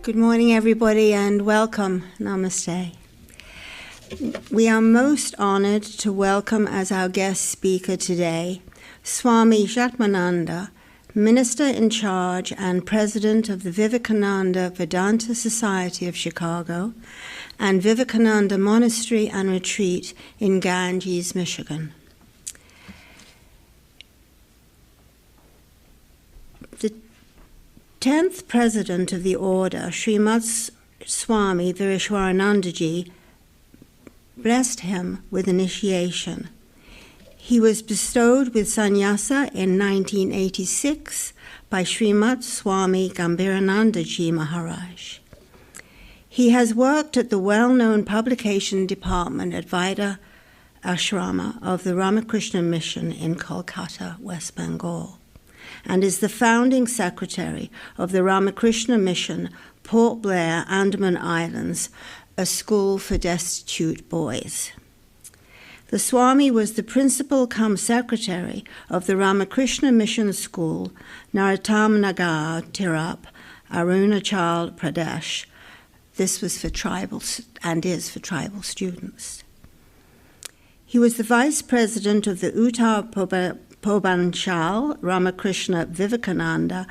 Good morning, everybody, and welcome. Namaste. We are most honored to welcome as our guest speaker today Swami Ishatmananda, Minister in Charge and President of the Vivekananda Vedanta Society of Chicago and Vivekananda Monastery and Retreat in Ganges, Michigan. The 10th President of the Order, Srimad Swami Vivekananda, blessed him with initiation. He was bestowed with sannyasa in 1986 by Srimad Swami Gambhiranandaji Maharaj. He has worked at the well-known publication department Advaita Ashrama of the Ramakrishna Mission in Kolkata, West Bengal, and is the founding secretary of the Ramakrishna Mission, Port Blair, Andaman Islands, a school for destitute boys. The Swami was the principal cum secretary of the Ramakrishna Mission School, Narottam Nagar, Tirap, Arunachal Pradesh. This was for tribal and is for tribal students. He was the vice president of the Uttar Purbanchal Ramakrishna Vivekananda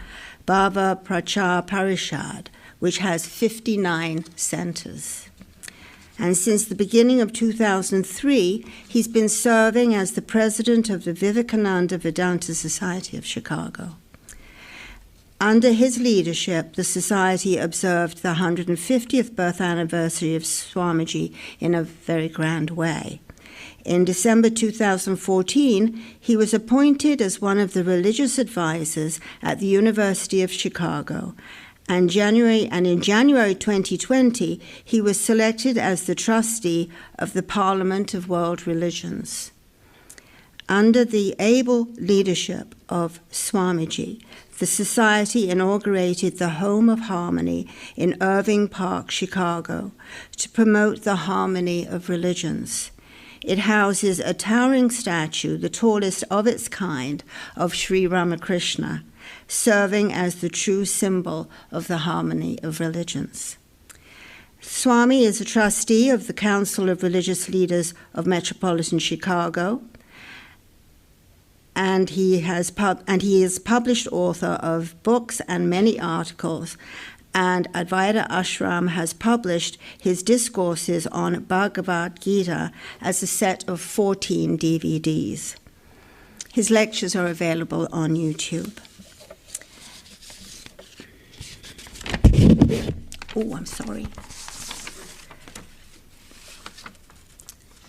Bhava Prachar Parishad, which has 59 centers. And since the beginning of 2003, he's been serving as the president of the Vivekananda Vedanta Society of Chicago. Under his leadership, the society observed the 150th birth anniversary of Swamiji in a very grand way. In December 2014, he was appointed as one of the religious advisors at the University of Chicago, and in January 2020, he was selected as the trustee of the Parliament of World Religions. Under the able leadership of Swamiji, the Society inaugurated the Home of Harmony in Irving Park, Chicago, to promote the harmony of religions. It houses a towering statue, the tallest of its kind, of Sri Ramakrishna, serving as the true symbol of the harmony of religions. Swami is a trustee of the Council of Religious Leaders of Metropolitan Chicago, and he is published author of books and many articles, and Advaita Ashrama has published his discourses on Bhagavad Gita as a set of 14 DVDs. His lectures are available on YouTube. Oh, I'm sorry.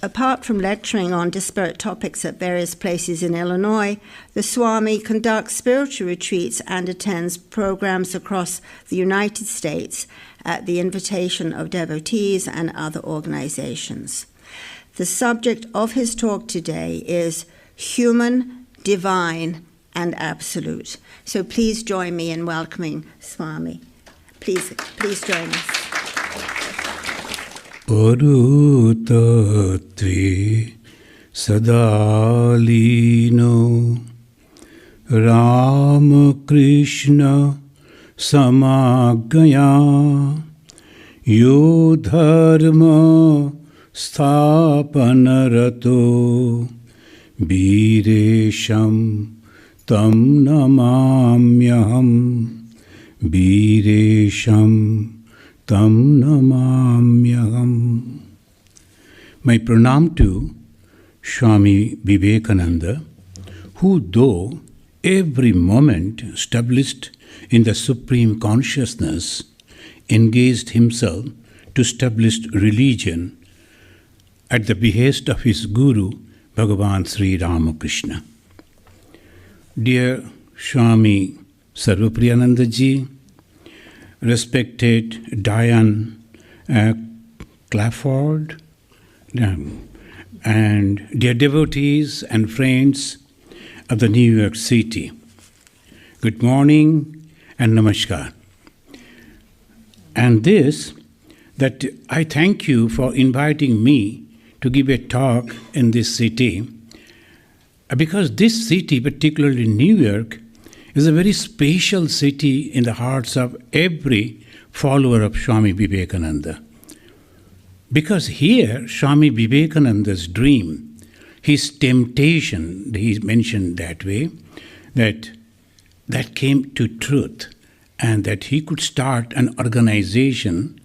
Apart from lecturing on disparate topics at various places in Illinois, the Swami conducts spiritual retreats and attends programs across the United States at the invitation of devotees and other organizations. The subject of his talk today is human, divine, and absolute. So please join me in welcoming Swami. Please join us. Parutatve sadalino Ramakrishna samagaya yo dharma sthapanarato biresham tam namamyaham biresham tam namamyaham. My pranam to Swami Vivekananda, who though every moment established in the supreme consciousness, engaged himself to establish religion at the behest of his Guru, Bhagavan Sri Ramakrishna. Dear Swami Sarvapriyananda ji, respected Diane Clafford, and dear devotees and friends of the New York City, good morning and namaskar. And that I thank you for inviting me to give a talk in this city, because this city, particularly New York, is a very special city in the hearts of every follower of Swami Vivekananda. Because here, Swami Vivekananda's dream, his temptation, he mentioned that way, that came to truth, and that he could start an organization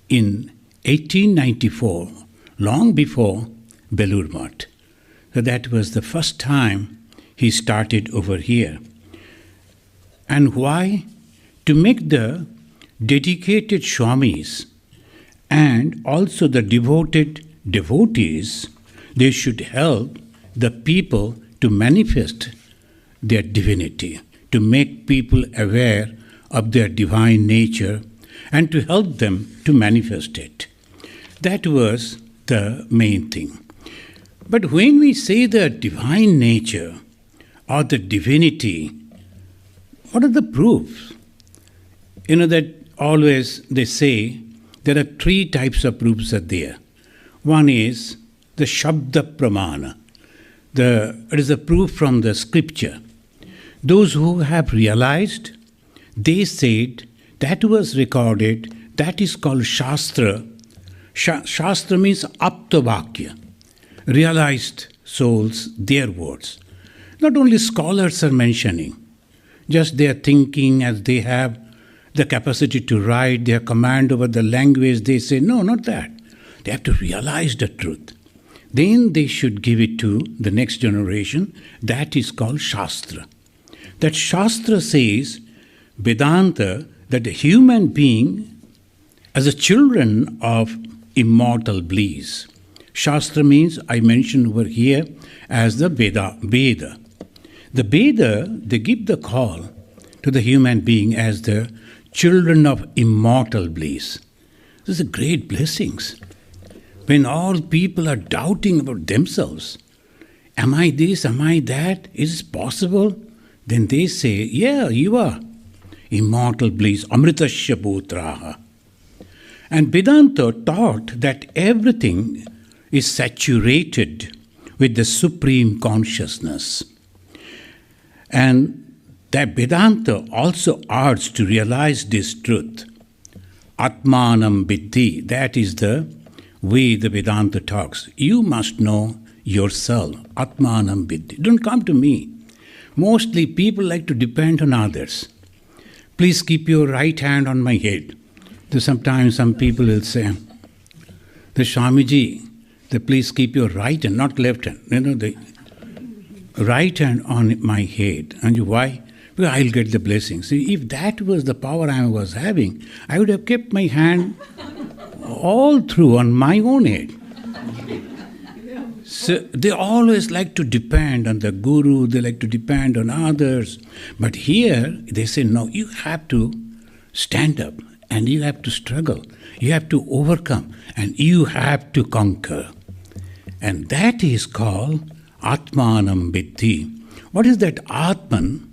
in 1894, long before Belur Math. So that was the first time he started over here. And why? To make the dedicated Swamis and also the devoted devotees, they should help the people to manifest their divinity, to make people aware of their divine nature and to help them to manifest it. That was the main thing. But when we say the divine nature or the divinity, what are the proofs? You know that always they say there are three types of proofs are there. One is the Shabda Pramana. It is a proof from the scripture. Those who have realized, they said that was recorded, that is called Shastra. Shastra means Aptavakya, realized souls, their words. Not only scholars are mentioning, just their thinking as they have the capacity to write, their command over the language, they say, no, not that. They have to realize the truth. Then they should give it to the next generation. That is called Shastra. That Shastra says, Vedanta, that the human being as a children of immortal bliss. Shastra means, I mentioned over here, as the Veda. The Veda, they give the call to the human being as the children of immortal bliss. These are great blessings. When all people are doubting about themselves, am I this, am I that, is it possible? Then they say, yeah, you are. Immortal bliss, amritasya putraha. And Vedanta taught that everything is saturated with the supreme consciousness. And that Vedanta also urges to realize this truth. Atmanam Viddhi, that is the way the Vedanta talks. You must know yourself. Atmanam Viddhi. Don't come to me. Mostly people like to depend on others. Please keep your right hand on my head. Sometimes some people will say, the Swamiji, please keep your right hand, not left hand. The right hand on my head. And why? Because I'll get the blessing. See, if that was the power I was having, I would have kept my hand all through on my own head. So they always like to depend on the guru, they like to depend on others. But here they say, no, you have to stand up and you have to struggle. You have to overcome and you have to conquer. And that is called Atmanam Viddhi. What is that Atman?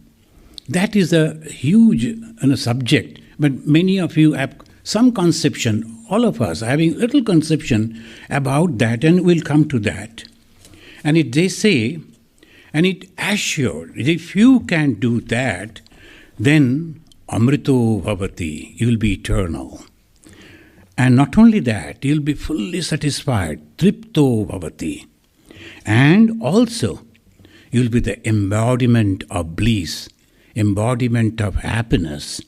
That is a huge subject, but many of you have some conception, all of us having little conception about that, and we'll come to that. And they say, and it assured, if you can do that, then Amrito Bhavati, you will be eternal. And not only that, you will be fully satisfied, Tripto Bhavati. And also, you will be the embodiment of bliss, embodiment of happiness,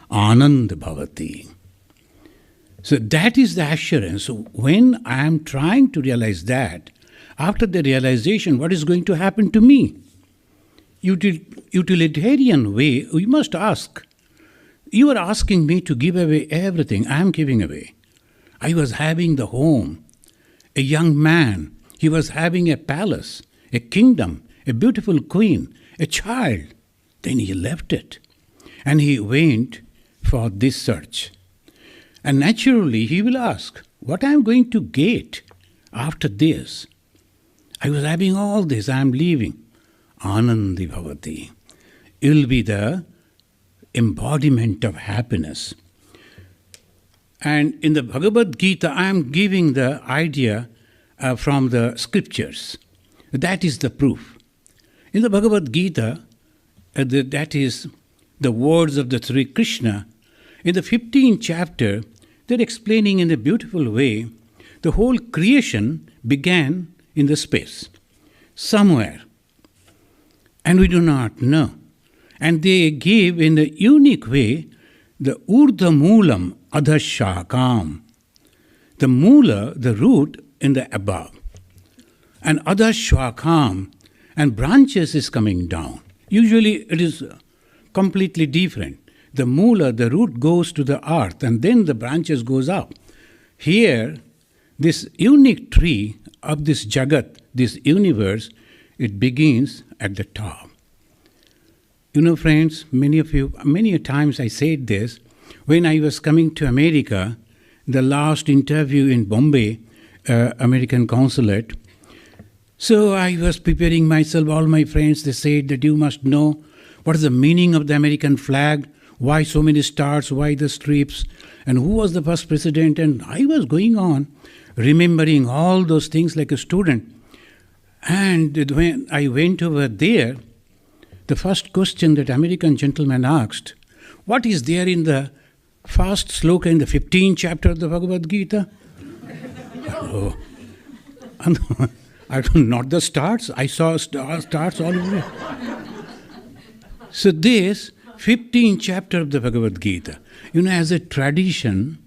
Anand Bhavati. So that is the assurance. So when I am trying to realize that, after the realization, what is going to happen to me? Utilitarian way, we must ask. You are asking me to give away everything I am giving away. I was having the home, a young man. He was having a palace, a kingdom, a beautiful queen, a child. Then he left it. And he went for this search. And naturally he will ask, what I am going to get after this? I was having all this, I am leaving. Anandi Bhavati. It will be the embodiment of happiness. And in the Bhagavad Gita, I am giving the idea from the scriptures. That is the proof. In the Bhagavad Gita, that is the words of the Sri Krishna. In the 15th chapter, they're explaining in a beautiful way the whole creation began in the space, somewhere, and we do not know. And they give in a unique way the urdha moolam adhashakam, the moola, the root in the above, and adhashakam, and branches is coming down. Usually it is completely different. The moola, the root goes to the earth and then the branches goes up. Here, this unique tree of this jagat, this universe, it begins at the top. You know, friends, many a times I said this, when I was coming to America, the last interview in Bombay, American consulate. So I was preparing myself, all my friends, they said that you must know what is the meaning of the American flag, why so many stars, why the stripes, and who was the first president. And I was going on, remembering all those things like a student. And when I went over there, the first question that American gentleman asked, what is there in the first sloka in the 15th chapter of the Bhagavad Gita? Oh, I don't not the stars. I saw stars all over. So this 15th chapter of the Bhagavad Gita, you know, as a tradition,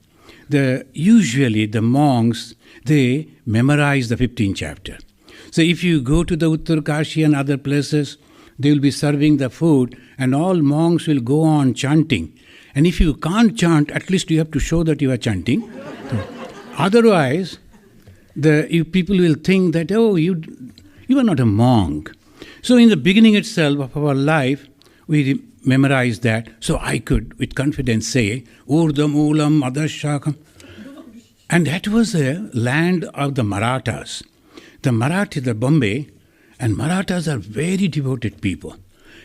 usually the monks, they memorize the 15th chapter. So if you go to the Uttarkashi and other places, they will be serving the food and all monks will go on chanting. And if you can't chant, at least you have to show that you are chanting. Otherwise, people will think that, oh, you are not a monk. So in the beginning itself of our life, we memorized that. So I could, with confidence, say, Urdhva Moolam Adhashakam. And that was the land of the Marathas. The Marathas, the Bombay, and Marathas are very devoted people.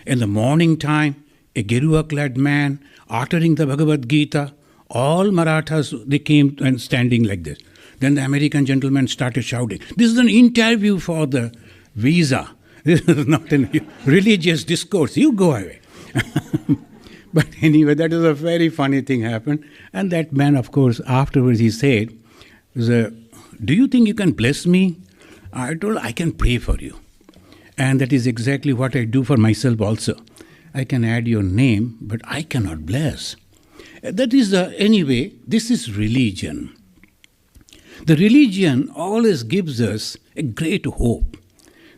In the morning time, a Gerua-clad man uttering the Bhagavad Gita, all Marathas, they came and standing like this. Then the American gentleman started shouting, this is an interview for the visa. This is not a religious discourse. You go away. But anyway, that is a very funny thing happened. And that man, of course, afterwards he said, do you think you can bless me? I told, I can pray for you. And that is exactly what I do for myself also. I can add your name, but I cannot bless. That is, anyway, this is religion. The religion always gives us a great hope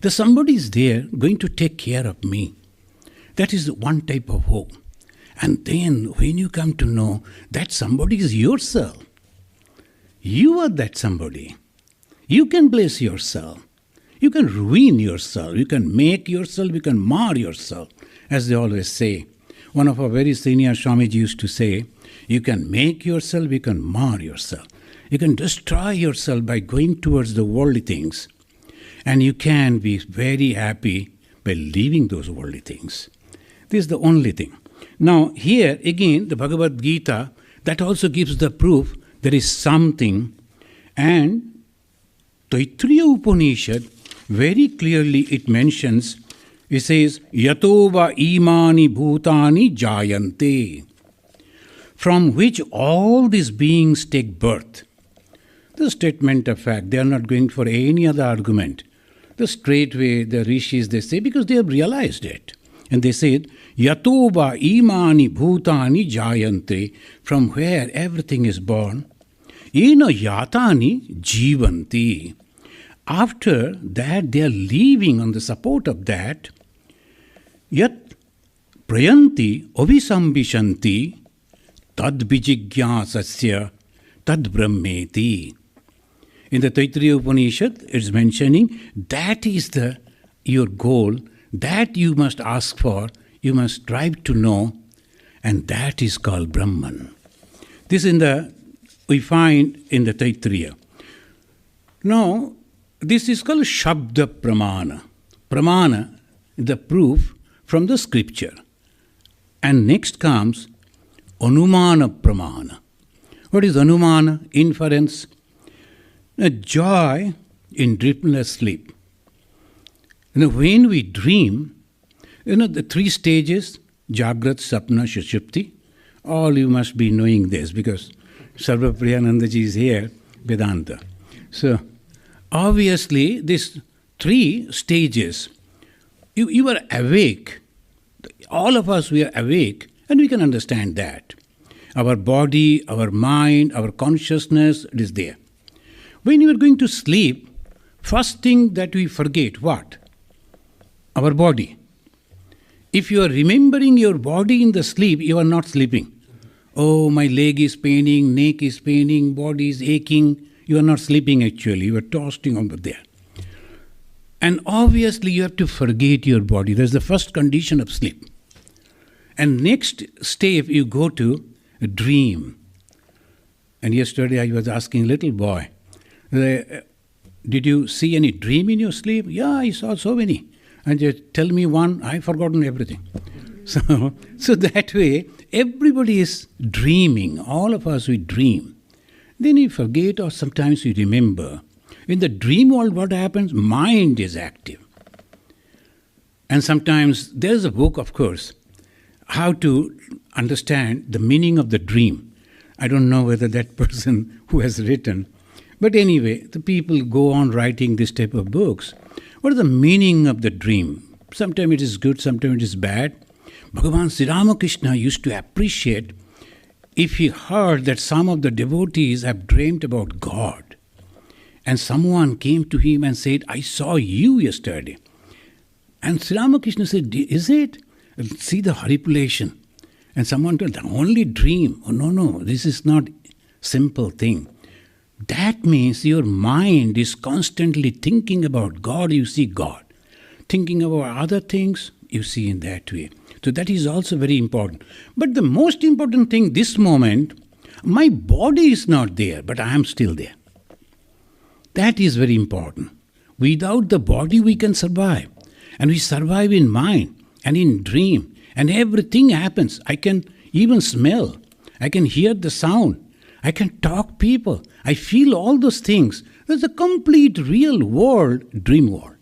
that somebody is there going to take care of me. That is one type of hope. And then when you come to know that somebody is yourself, you are that somebody. You can bless yourself. You can ruin yourself. You can make yourself. You can mar yourself, as they always say. One of our very senior Swamiji used to say, you can make yourself, you can mar yourself. You can destroy yourself by going towards the worldly things. And you can be very happy by leaving those worldly things. This is the only thing. Now, here again, the Bhagavad Gita, that also gives the proof there is something. And Taittiriya Upanishad, very clearly it mentions, it says, Yatova imani bhutani jayante, from which all these beings take birth. The statement of fact, they are not going for any other argument. The straightway, the rishis, they say, because they have realized it. And they said, Yatova imani bhutani jayante, from where everything is born. Ena yatani jivanti. After that, they are living on the support of that. Yat prayanti avisambishanti tad vijigyasasya tad brahmeti. In the Taittiriya Upanishad, it's mentioning that is your goal, that you must ask for, you must strive to know, and that is called Brahman. This we find in the Taittiriya. Now, this is called Shabda Pramana. Pramana, the proof from the scripture. And next comes Anumana Pramana. What is Anumana? Inference. A joy in dreamless sleep. When we dream, the three stages, Jagrat, Sapna, Sushupti, All you must be knowing this because Sarvapriyananda ji is here, Vedanta. So, obviously, these 3 stages, you are awake. All of us, we are awake, and we can understand that. Our body, our mind, our consciousness, it is there. When you are going to sleep, first thing that we forget, what? Our body. If you are remembering your body in the sleep, you are not sleeping. Oh, my leg is paining, neck is paining, body is aching. You are not sleeping actually, you are tossing over there. And obviously you have to forget your body. That's the first condition of sleep. And next step you go to a dream. And yesterday I was asking little boy, did you see any dream in your sleep? Yeah, I saw so many. And just tell me one, I've forgotten everything. So that way, everybody is dreaming. All of us, we dream. Then you forget or sometimes you remember. In the dream world, what happens? Mind is active. And sometimes there's a book, of course, how to understand the meaning of the dream. I don't know whether that person who has written, but anyway, the people go on writing this type of books. What is the meaning of the dream? Sometimes it is good, sometimes it is bad. Bhagavan Sri Ramakrishna used to appreciate if he heard that some of the devotees have dreamt about God. And someone came to him and said, I saw you yesterday. And Sri Ramakrishna said, is it? See the manipulation. And someone told, the only dream. Oh, no, this is not simple thing. That means your mind is constantly thinking about God, you see God. Thinking about other things, you see in that way. So that is also very important. But the most important thing this moment, my body is not there, but I am still there. That is very important. Without the body we can survive. And we survive in mind and in dream. And everything happens. I can even smell. I can hear the sound. I can talk people. I feel all those things. There's a complete real world, dream world.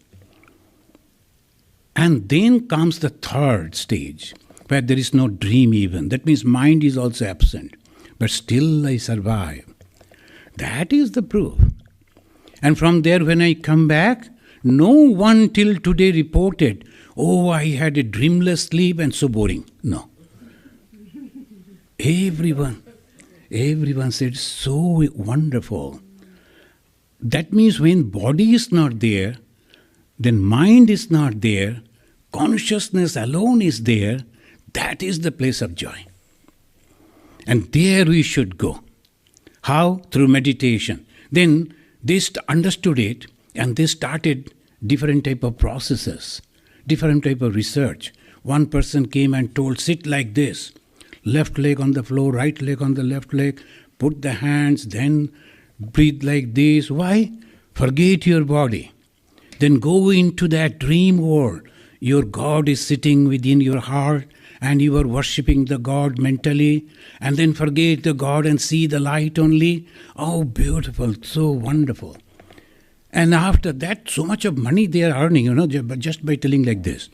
And then comes the third stage, where there is no dream even. That means mind is also absent. But still I survive. That is the proof. And from there when I come back, no one till today reported, oh, I had a dreamless sleep and so boring. No. Everyone said, so wonderful. That means when body is not there, then mind is not there, consciousness alone is there, that is the place of joy. And there we should go. How? Through meditation. Then they understood it and they started different type of processes, different type of research. One person came and told, sit like this, left leg on the floor, right leg on the left leg, put the hands, then breathe like this. Why? Forget your body. Then go into that dream world. Your God is sitting within your heart and you are worshipping the God mentally, and then forget the God and see the light only. Oh, beautiful, so wonderful. And after that, so much of money they are earning, just by telling like this.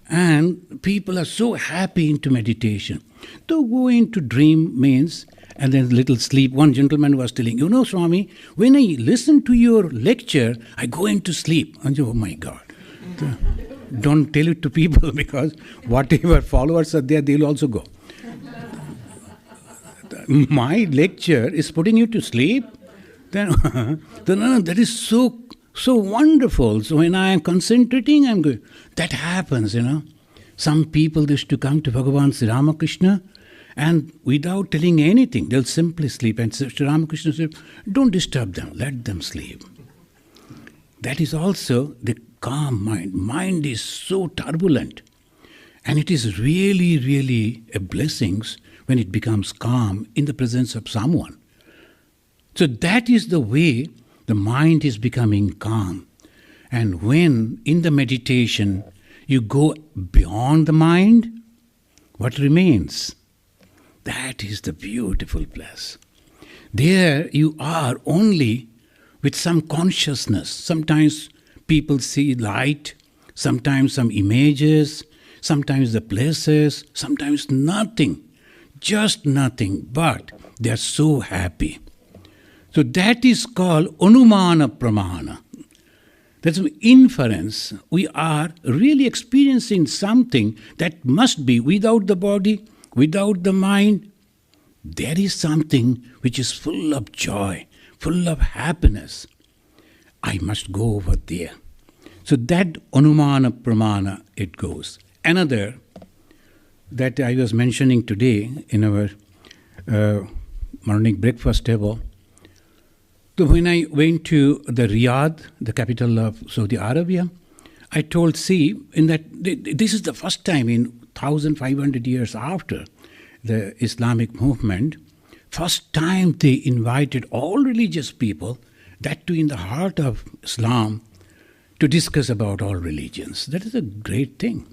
And people are so happy into meditation. To go into dream means, and then little sleep. One gentleman was telling, Swami, when I listen to your lecture, I go into sleep. And oh my God. Don't tell it to people because whatever followers are there, they'll also go. My lecture is putting you to sleep? Then that is so wonderful. So when I am concentrating, I'm going. That happens, Some people used to come to Bhagavan Sri Ramakrishna and without telling anything, they'll simply sleep. And Sri Ramakrishna said, don't disturb them, let them sleep. That is also the calm mind. Mind is so turbulent. And it is really, really a blessing when it becomes calm in the presence of someone. So that is the way the mind is becoming calm. And when in the meditation you go beyond the mind, what remains? That is the beautiful place. There you are only with some consciousness. Sometimes people see light, sometimes some images, sometimes the places, sometimes nothing. just nothing, but they are so happy. So that is called Anumana Pramana. That's inference. We are really experiencing something that must be without the body, without the mind. There is something which is full of joy, full of happiness. I must go over there. So that Anumana Pramana, it goes. Another that I was mentioning today in our morning breakfast table. So when I went to the Riyadh, the capital of Saudi Arabia, I told, see, in that this is the first time in 1,500 years after the Islamic movement, first time they invited all religious people, that too in the heart of Islam, to discuss about all religions. That is a great thing.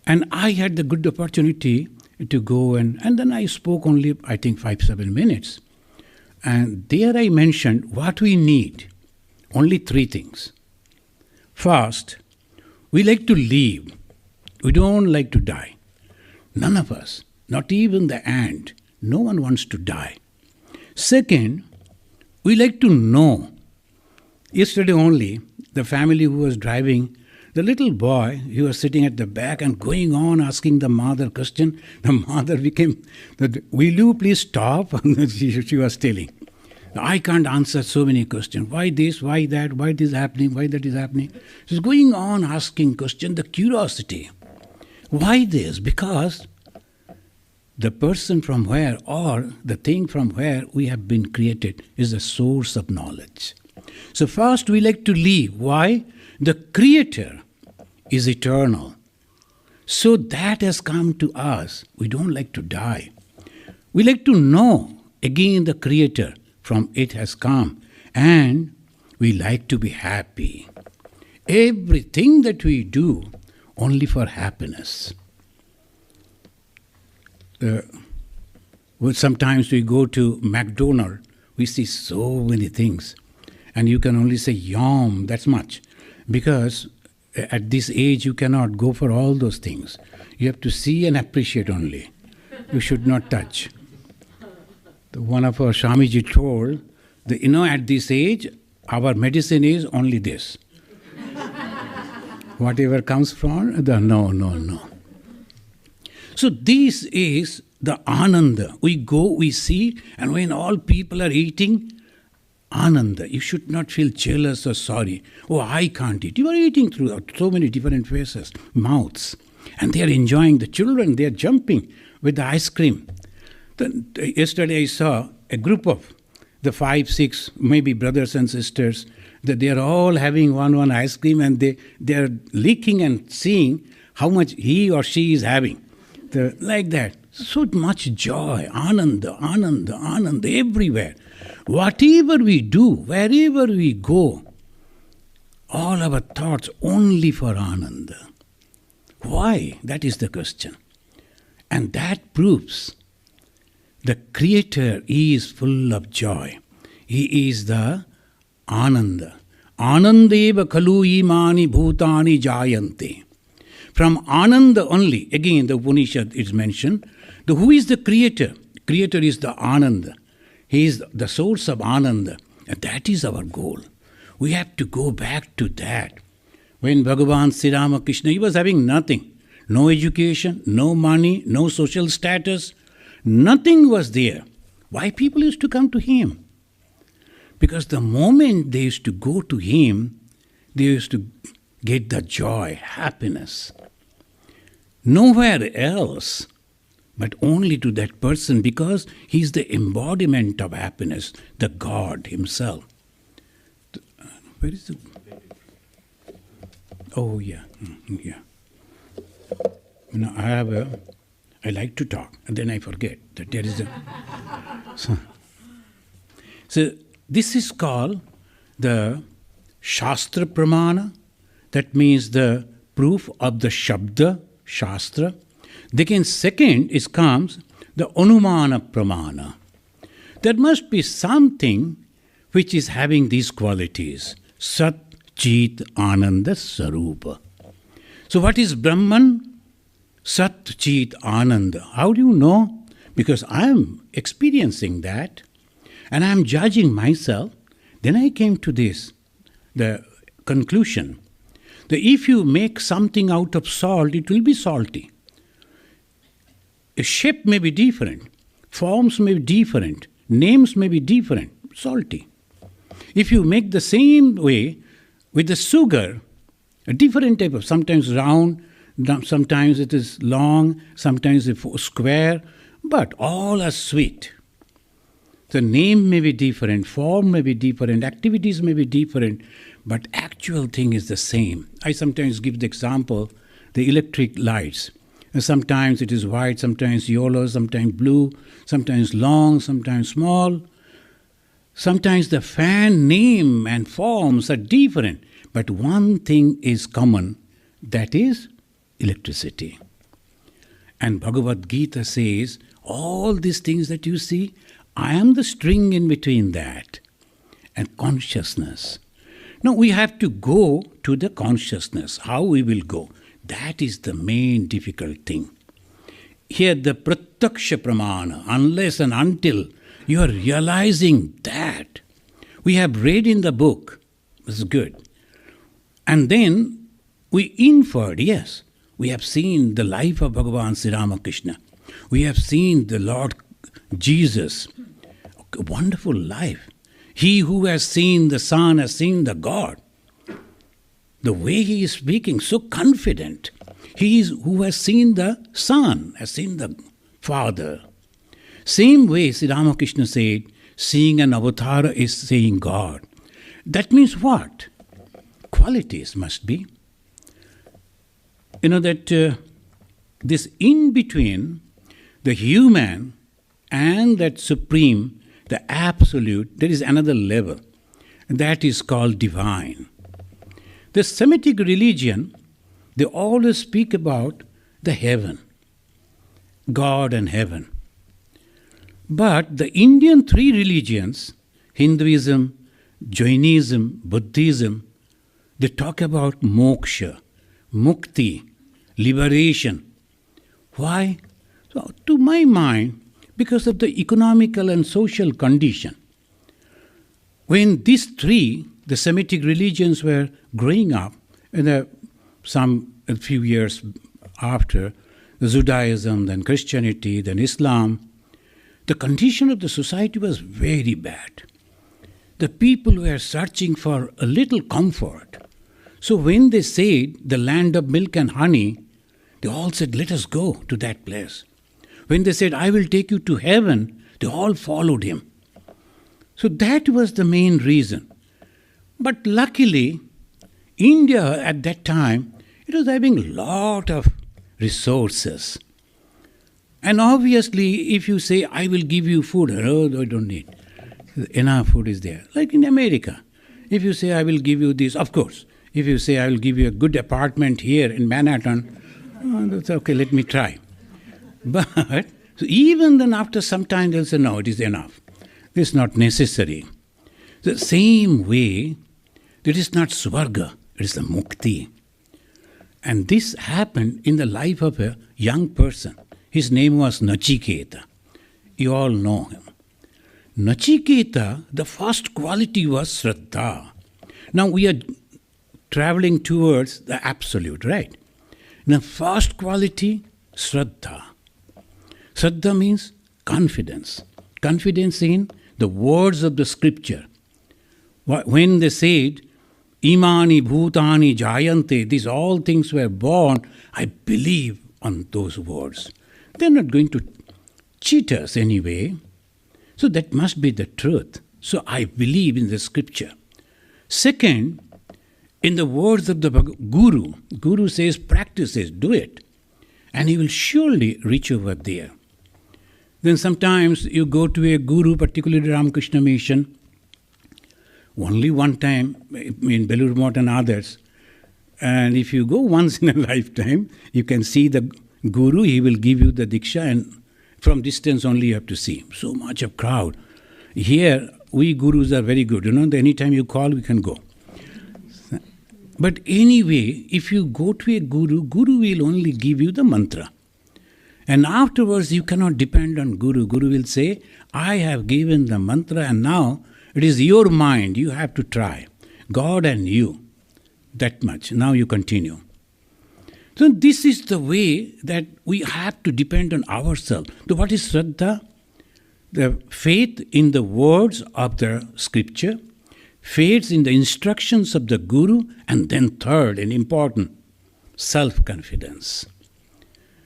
And I had the good opportunity to go and then I spoke only, I think, 5-7 minutes. And there I mentioned what we need. Only 3 things. First, we like to live. We don't like to die. None of us, not even the ant. No one wants to die. Second, we like to know. Yesterday only, the family who was driving, the little boy, he was sitting at the back and going on asking the mother question. The mother became, will you please stop? she was telling. I can't answer so many questions. Why this, why that, why this is happening, why that is happening? She's going on asking questions, the curiosity. Why this? Because the person from where or the thing from where we have been created is the source of knowledge. So first we like to live. Why? The Creator is eternal. So that has come to us. We don't like to die. We like to know, again, the Creator, from it has come. And we like to be happy. Everything that we do, only for happiness. Sometimes we go to McDonald's, we see so many things. And you can only say, yum, that's much. Because at this age, you cannot go for all those things. You have to see and appreciate only. You should not touch. One of our Swamiji told, at this age, our medicine is only this. Whatever comes from, no. So this is the Ananda. We go, we see, and when all people are eating, Ananda. You should not feel jealous or sorry. Oh, I can't eat. You are eating through so many different faces, mouths. And they are enjoying. The children, they are jumping with the ice cream. Yesterday I saw a group of the 5, 6, maybe brothers and sisters, that they are all having one ice cream and they are licking and seeing how much he or she is having. Like that. So much joy, Ananda, everywhere. Whatever we do, wherever we go, all our thoughts only for Ananda. Why? That is the question. And that proves the Creator is full of joy. He is the Ananda. Anandeva khalu imani bhutani jayante. From Ananda only, again the Upanishad is mentioned, who is the Creator? Creator is the Ananda. He is the source of Ananda. And that is our goal. We have to go back to that. When Bhagavan Sri Ramakrishna, he was having nothing. No education, no money, no social status. Nothing was there. Why people used to come to him? Because the moment they used to go to him, they used to get the joy, happiness. Nowhere else, but only to that person, because he is the embodiment of happiness, the God himself. Where is the... Oh, yeah. I like to talk, and then I forget that there is a... So this is called the Shastra Pramana. That means the proof of the Shabda, Shastra. Then second comes the Anumana Pramana. There must be something which is having these qualities. Sat, Chit, Ananda, Sarupa. So what is Brahman? Sat Chit Ananda. How do you know? Because I am experiencing that and I am judging myself. Then I came to this, the conclusion that if you make something out of salt, it will be salty. A shape may be different, forms may be different, names may be different, salty. If you make the same way with the sugar, a different type of, sometimes round, sometimes it is long, sometimes it's square, but all are sweet. The name may be different, form may be different, activities may be different, but actual thing is the same. I sometimes give the example, the electric lights. Sometimes it is white, sometimes yellow, sometimes blue, sometimes long, sometimes small. Sometimes the fan name and forms are different, but one thing is common, that is electricity. And Bhagavad Gita says, all these things that you see, I am the string in between that and consciousness. Now we have to go to the consciousness. How we will go? That is the main difficult thing. Here the pratyaksha pramana, unless and until you are realizing that. We have read in the book, this is good. And then we inferred, yes, we have seen the life of Bhagavan Sri Ramakrishna. We have seen the Lord Jesus, a wonderful life. He who has seen the Son has seen the God. The way he is speaking, so confident. He is who has seen the Son, has seen the Father. Same way Sri Ramakrishna said, seeing an avatar is seeing God. That means what? Qualities must be. You know that this in between the human and that supreme, the absolute, there is another level. That is called divine. The Semitic religion, they always speak about the heaven, God and heaven. But the Indian three religions, Hinduism, Jainism, Buddhism, they talk about moksha, mukti, liberation. Why? So, to my mind, because of the economical and social condition. When these three, the Semitic religions were growing up, and a few years after, the Judaism, then Christianity, then Islam, the condition of the society was very bad. The people were searching for a little comfort. So when they said the land of milk and honey, they all said, let us go to that place. When they said, I will take you to heaven, they all followed him. So that was the main reason. But luckily, India at that time, it was having a lot of resources. And obviously, if you say, I will give you food, oh, I don't need. Enough food is there. Like in America. If you say, I will give you this, of course. If you say, I will give you a good apartment here in Manhattan, oh, that's okay, let me try. But so even then after some time they'll say, no, it is enough. This is not necessary. The same way, it is not Swarga, it is the Mukti. And this happened in the life of a young person. His name was Nachiketa. You all know him. Nachiketa, the first quality was Shraddha. Now we are traveling towards the absolute, right? The first quality, Shraddha. Shraddha means confidence. Confidence in the words of the scripture. When they said, Imani bhutani jayante, these all things were born, I believe on those words. They're not going to cheat us anyway. So that must be the truth. So I believe in the scripture. Second, in the words of the Guru, Guru says, practice it, do it. And he will surely reach over there. Then sometimes you go to a Guru, particularly Ramakrishna Mission, only one time in Belur Math and others. And if you go once in a lifetime, you can see the Guru, he will give you the Diksha, and from distance only you have to see. So much of crowd. Here, we Gurus are very good. Anytime you call, we can go. But anyway, if you go to a guru, guru will only give you the mantra. And afterwards, you cannot depend on guru. Guru will say, I have given the mantra and now it is your mind. You have to try. God and you. That much. Now you continue. So this is the way that we have to depend on ourselves. So what is Shraddha? The faith in the words of the scripture, faith in the instructions of the guru, and then third and important, self-confidence.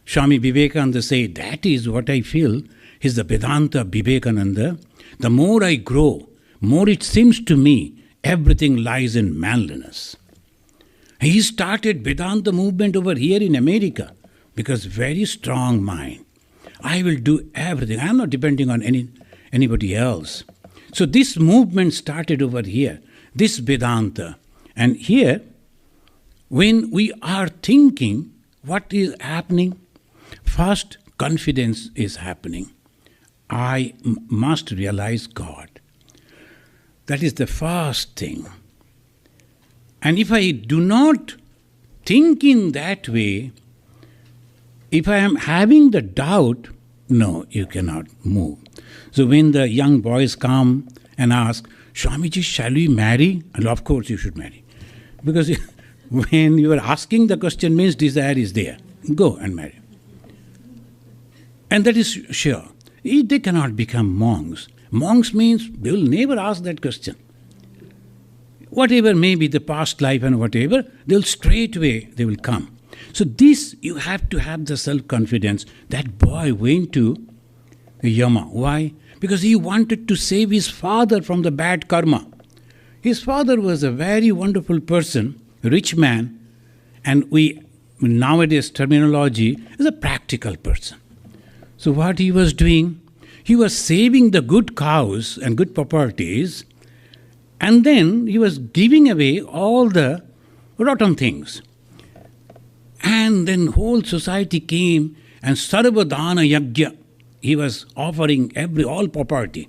Swami Vivekananda said, that is what I feel is the Vedanta of Vivekananda. The more I grow, more it seems to me everything lies in manliness. He started Vedanta movement over here in America because very strong mind. I will do everything. I am not depending on anybody else. So this movement started over here, this Vedanta. And here, when we are thinking, what is happening? First, confidence is happening. I must realize God. That is the first thing. And if I do not think in that way, if I am having the doubt, no, you cannot move. So when the young boys come and ask, Swamiji, shall we marry? And of course you should marry. Because when you are asking the question means desire is there. Go and marry. And that is sure. They cannot become monks. Monks means they will never ask that question. Whatever may be the past life and whatever, they will come. So this, you have to have the self-confidence. That boy went to Yama. Why? Because he wanted to save his father from the bad karma. His father was a very wonderful person, rich man, and we, nowadays terminology, is a practical person. So what he was doing, he was saving the good cows and good properties, and then he was giving away all the rotten things. And then whole society came and Sarvadana Yagya, he was offering all property.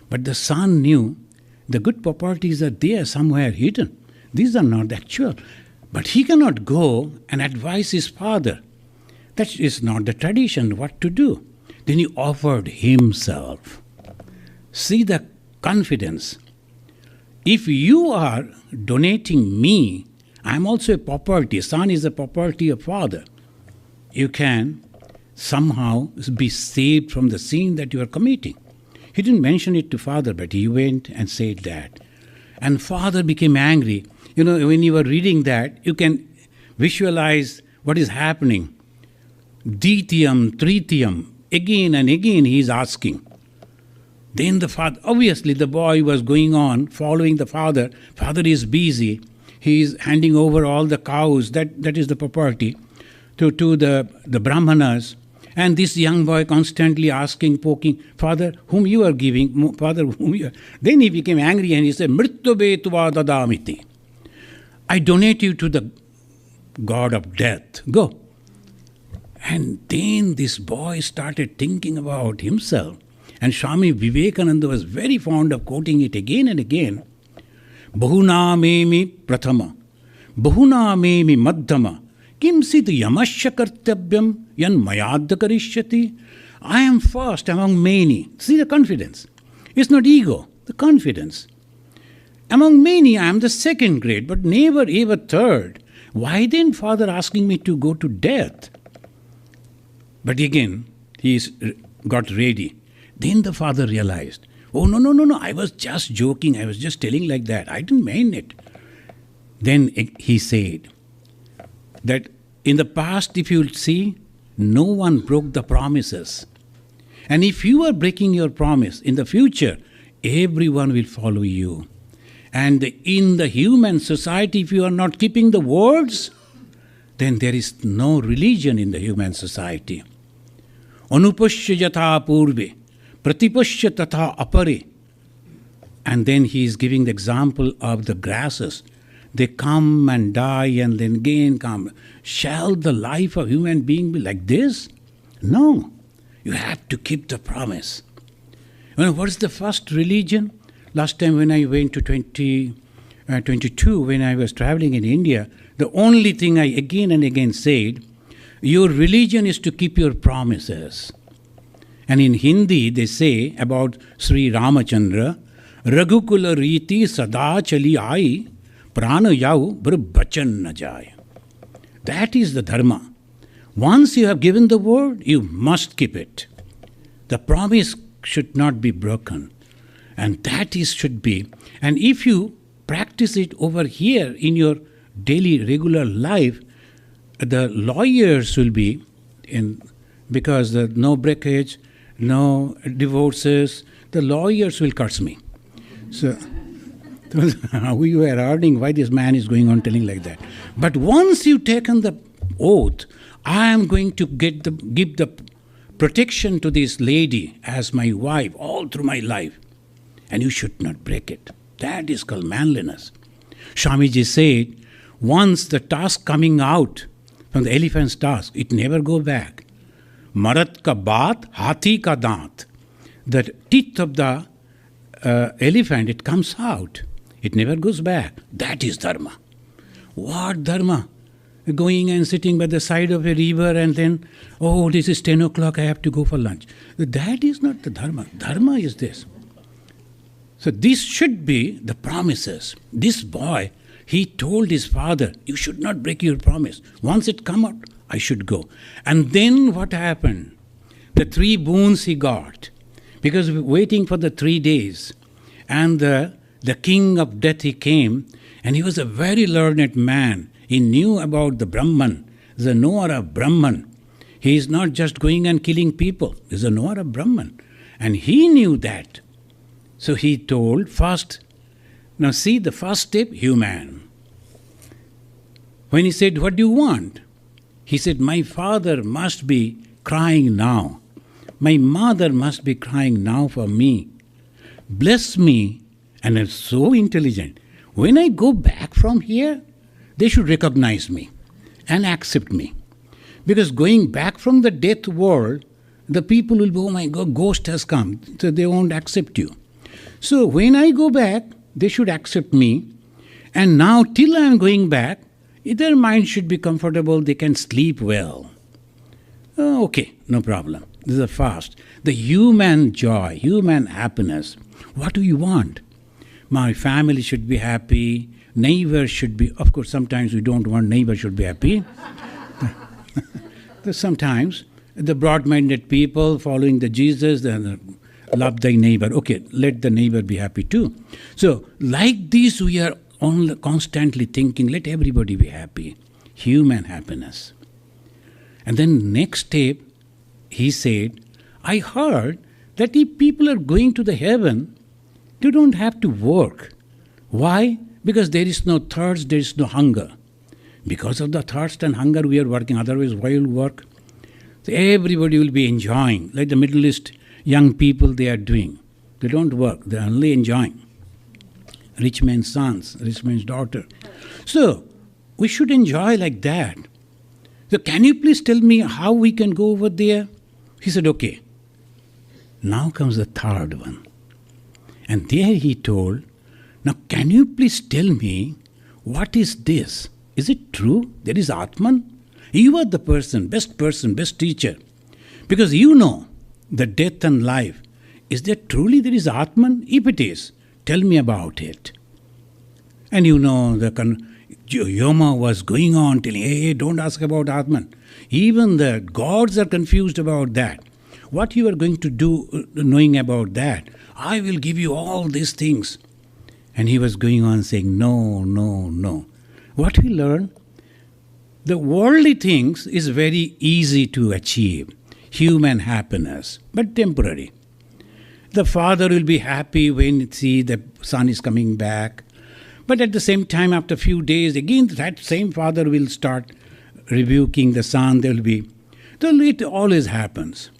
But the son knew the good properties are there somewhere hidden. These are not actual. But he cannot go and advise his father. That is not the tradition, what to do. Then he offered himself. See the confidence. If you are donating me, I am also a property. Son is a property of father. You can somehow be saved from the sin that you are committing. He didn't mention it to father, but he went and said that. And father became angry. You know, when you are reading that, you can visualize what is happening. Ditiyam, Tritiyam, again and again he is asking. Then the father, obviously the boy was going on, following the father. Father is busy. He is handing over all the cows, that is the property, to the brahmanas. And this young boy constantly asking, poking, Father, whom you are giving? Father, whom you are? Then he became angry and he said, Mrityube tva dadamiti. I donate you to the god of death. Go. And then this boy started thinking about himself. And Swami Vivekananda was very fond of quoting it again and again. Bahuna memi prathama, bahuna memi madhyama, kim sid yamasya kartavyam yan mayadya karishyati. I am first among many. See the confidence. It's not ego, the confidence. Among many, I am the second grade, but never ever third. Why then Father asking me to go to death? But again, he got ready. Then the father realized, oh, no, I was just joking. I was just telling like that. I didn't mean it. Then he said that in the past, if you will see, no one broke the promises. And if you are breaking your promise, in the future, everyone will follow you. And in the human society, if you are not keeping the words, then there is no religion in the human society. Anupashya yatha purve, pratipashya tatha apare. And then he is giving the example of the grasses. They come and die and then again come. Shall the life of human being be like this? No. You have to keep the promise. What is the first religion? Last time when I went to 22, when I was traveling in India, the only thing I again and again said, your religion is to keep your promises. And in Hindi, they say about Sri Ramachandra, Raghukula Riti Sada Chali Ai, Prana Yau Bachan Na Jai. That is the dharma. Once you have given the word, you must keep it. The promise should not be broken. And that should be. And if you practice it over here in your daily regular life, the lawyers will be in, because no breakage, no divorces, the lawyers will curse me. So we were earning why this man is going on telling like that. But once you've taken the oath, I am going to give the protection to this lady as my wife all through my life. And you should not break it. That is called manliness. Swamiji said, once the tusk coming out from the elephant's tusk, it never go back. Marat ka baat, hathi ka dant. The teeth of the elephant, it comes out. It never goes back. That is dharma. What dharma? Going and sitting by the side of a river and then, oh, this is 10 o'clock, I have to go for lunch. That is not the dharma. Dharma is this. So this should be the promises. This boy, he told his father, you should not break your promise. Once it come out, I should go. And then what happened? The 3 boons he got. Because waiting for the 3 days. And the king of death, he came. And he was a very learned man. He knew about the Brahman, the knower of Brahman. He is not just going and killing people. He is a knower of Brahman. And he knew that. So he told first, now see the first step, human. When he said, what do you want? He said, my father must be crying now. My mother must be crying now for me. Bless me. And I'm so intelligent. When I go back from here, they should recognize me and accept me. Because going back from the death world, the people will be, oh my God, ghost has come. So they won't accept you. So when I go back, they should accept me. And now till I am going back, their mind should be comfortable, they can sleep well. Oh, okay, no problem. This is the first. The human joy, human happiness. What do you want? My family should be happy. Neighbors should be, of course, sometimes we don't want neighbors should be happy. Sometimes the broad-minded people following the Jesus, love thy neighbor. Okay, let the neighbor be happy too. So, like this, we are constantly thinking, let everybody be happy. Human happiness. And then next step, he said, I heard that if people are going to the heaven, they don't have to work. Why? Because there is no thirst, there is no hunger. Because of the thirst and hunger, we are working. Otherwise, why will work? So everybody will be enjoying, like the Middle East young people, they are doing. They don't work, they are only enjoying. Rich man's sons, rich man's daughter. So, we should enjoy like that. So, can you please tell me how we can go over there? He said, okay. Now comes the third one. And there he told, now can you please tell me, what is this? Is it true? There is Atman? You are the person, best teacher. Because you know the death and life. Is there truly there is Atman? If it is, tell me about it. And you know, the Yoma was going on telling, hey, don't ask about Atman. Even the gods are confused about that. What you are going to do knowing about that? I will give you all these things. And he was going on saying, no. What we learn? The worldly things is very easy to achieve. Human happiness, but temporary. The father will be happy when he see the son is coming back. But at the same time, after a few days, again that same father will start rebuking the son. It always happens.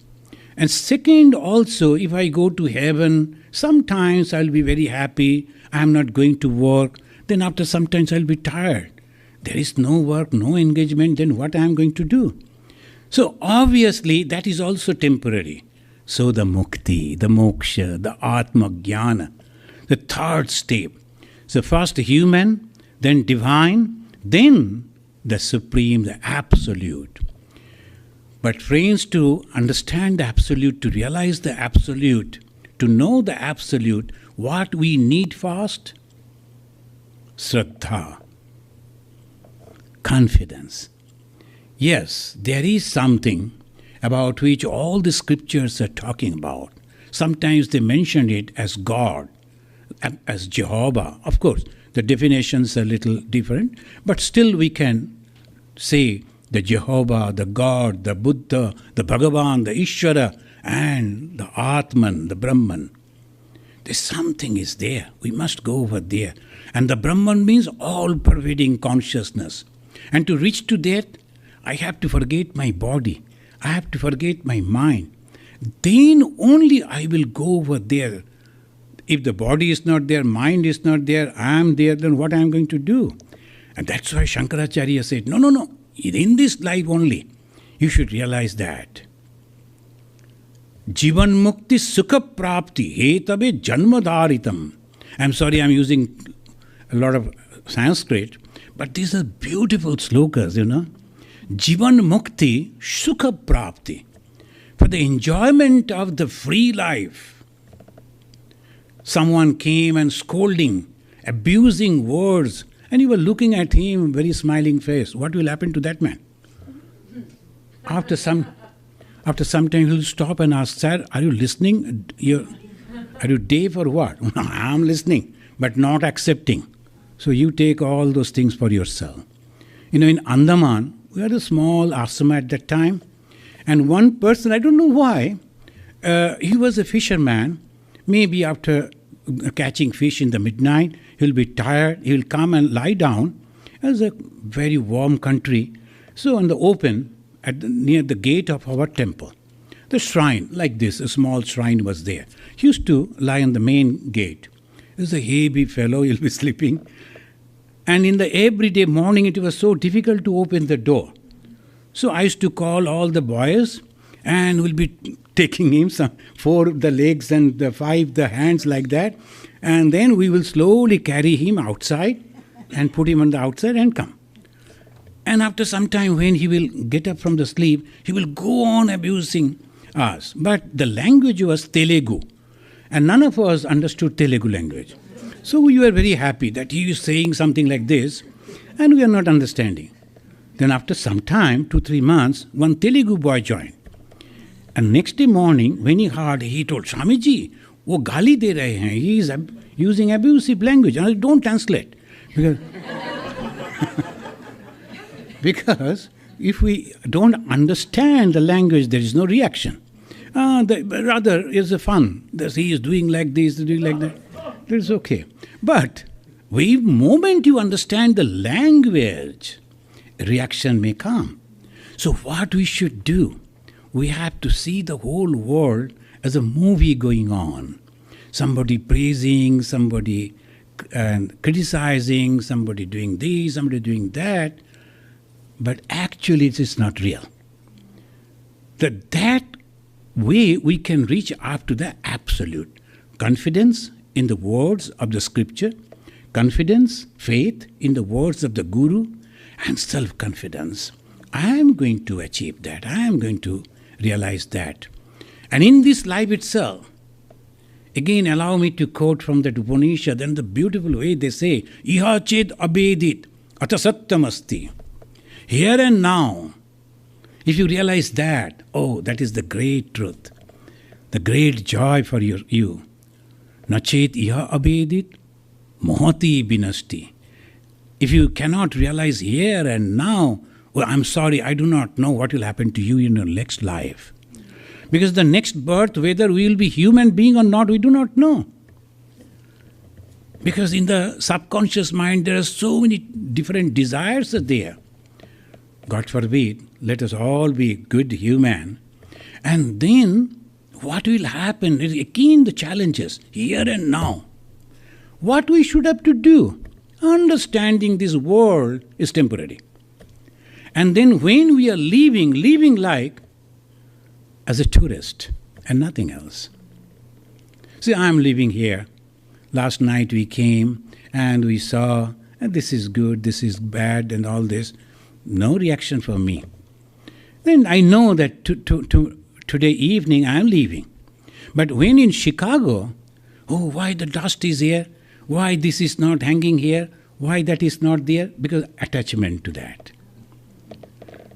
And second also, if I go to heaven, sometimes I'll be very happy. I'm not going to work. Then after sometimes I'll be tired. There is no work, no engagement, then what I'm going to do? So obviously that is also temporary. So the mukti, the moksha, the atma jnana, the third step. So first human, then divine, then the supreme, the absolute. But friends, to understand the absolute, to realize the absolute, to know the absolute, what we need first? Shraddha, confidence. Yes, there is something about which all the scriptures are talking about. Sometimes they mention it as God, as Jehovah. Of course, the definitions are a little different, but still we can say the Jehovah, the God, the Buddha, the Bhagavan, the Ishvara, and the Atman, the Brahman. There's something is there. We must go over there. And the Brahman means all-pervading consciousness. And to reach to that, I have to forget my body. I have to forget my mind. Then only I will go over there. If the body is not there, mind is not there, I am there, then what I am going to do? And that's why Shankaracharya said, no. In this life only, you should realize that. Jivan mukti sukha prapti hetabe janmadharitam. I'm sorry, I'm using a lot of Sanskrit, but these are beautiful slokas, Jivan mukti sukha prapti. For the enjoyment of the free life. Someone came and scolding, abusing words, and you were looking at him, very smiling face. What will happen to that man? After some time, he'll stop and ask, "Sir, are you listening? Are you deaf or what?" "I'm listening, but not accepting." So you take all those things for yourself. In Andaman, we had a small ashrama at that time, and one person, I don't know why, he was a fisherman. Maybe after catching fish in the midnight, he'll be tired, he'll come and lie down. It was a very warm country. So on the open, near the gate of our temple, the shrine, like this, a small shrine was there. He used to lie on the main gate. He was a heavy fellow, he'll be sleeping. And in the everyday morning, it was so difficult to open the door. So I used to call all the boys, and we'll be taking him, 4 the legs and 5 the hands, like that. And then we will slowly carry him outside and put him on the outside and come. And after some time, when he will get up from the sleep, he will go on abusing us. But the language was Telugu. And none of us understood Telugu language. So we were very happy that he is saying something like this, and we are not understanding. Then after some time, 2-3 months, one Telugu boy joined. And next day morning, when he heard, he told, "Swamiji, wo gali de rahe hain. He is using abusive language." And I don't translate. Because if we don't understand the language, there is no reaction. Rather, it's a fun. He is doing like this, doing like that. That is okay. But the moment you understand the language, reaction may come. So what we should do? We have to see the whole world as a movie going on. Somebody praising, somebody criticizing, somebody doing this, somebody doing that. But actually it is not real. That way we can reach up to the absolute. Confidence in the words of the scripture, confidence, faith in the words of the Guru, and self-confidence. I am going to achieve that. I am going to realize that. And in this life itself, again allow me to quote from that Upanishad, and the beautiful way they say, "Iha ched abedit atasattamasti." Here and now, if you realize that, that is the great truth, the great joy for you. Nachet iha abedit mohati binasti. If you cannot realize here and now, I'm sorry, I do not know what will happen to you in your next life. Because the next birth, whether we will be human being or not, we do not know. Because in the subconscious mind, there are so many different desires there. God forbid, let us all be good human. And then, what will happen is again the challenges, here and now. What we should have to do? Understanding this world is temporary. And then when we are living like as a tourist and nothing else. See, I am living here Last night we came and we saw, and this is good, this is bad, and all this. No reaction from me. Then I know that today evening I am leaving. But when in Chicago, oh, why the dust is here? Why this is not hanging here? Why that is not there? Because attachment to that.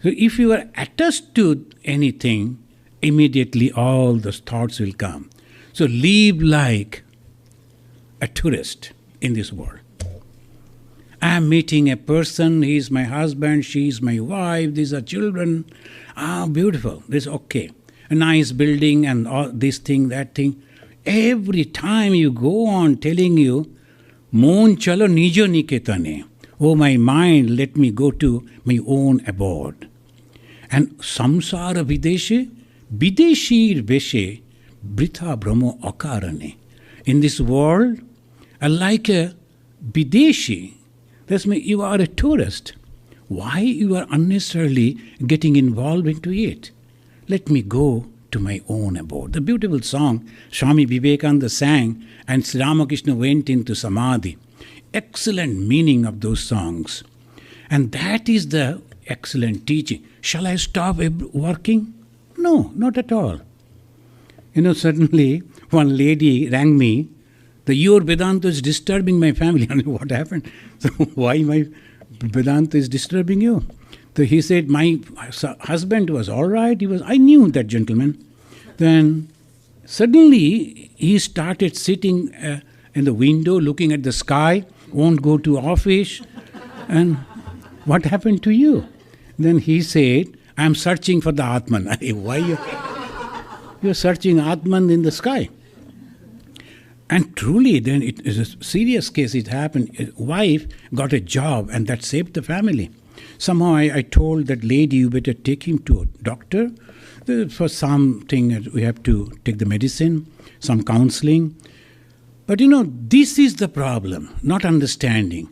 So if you are attached to anything, immediately all those thoughts will come. So live like a tourist in this world. I am meeting a person, he is my husband, she is my wife, these are children. Ah, beautiful, this is okay. A nice building and all this thing, that thing. Every time you go on telling you, Mon chalo nijo niketane. Oh my mind, let me go to my own abode. And samsara videshe, bideshir veshe, britha brahmo akarane. In this world, like a bideshi, that means you are a tourist. Why you are unnecessarily getting involved into it? Let me go to my own abode. The beautiful song Swami Vivekananda sang, and Sri Ramakrishna went into Samadhi. Excellent meaning of those songs. And that is the excellent teaching. Shall I stop working? No, not at all. Suddenly one lady rang me, your Vedanta is disturbing my family. I mean, what happened? So why my Vedanta is disturbing you? So he said, my husband was all right. I knew that gentleman. Then suddenly he started sitting in the window looking at the sky, won't go to office. And what happened to you? Then he said, I'm searching for the Atman. Why you're searching Atman in the sky? And truly, then it is a serious case. It happened. His wife got a job, and that saved the family. Somehow I told that lady, you better take him to a doctor. For something, we have to take the medicine, some counseling. But this is the problem, not understanding.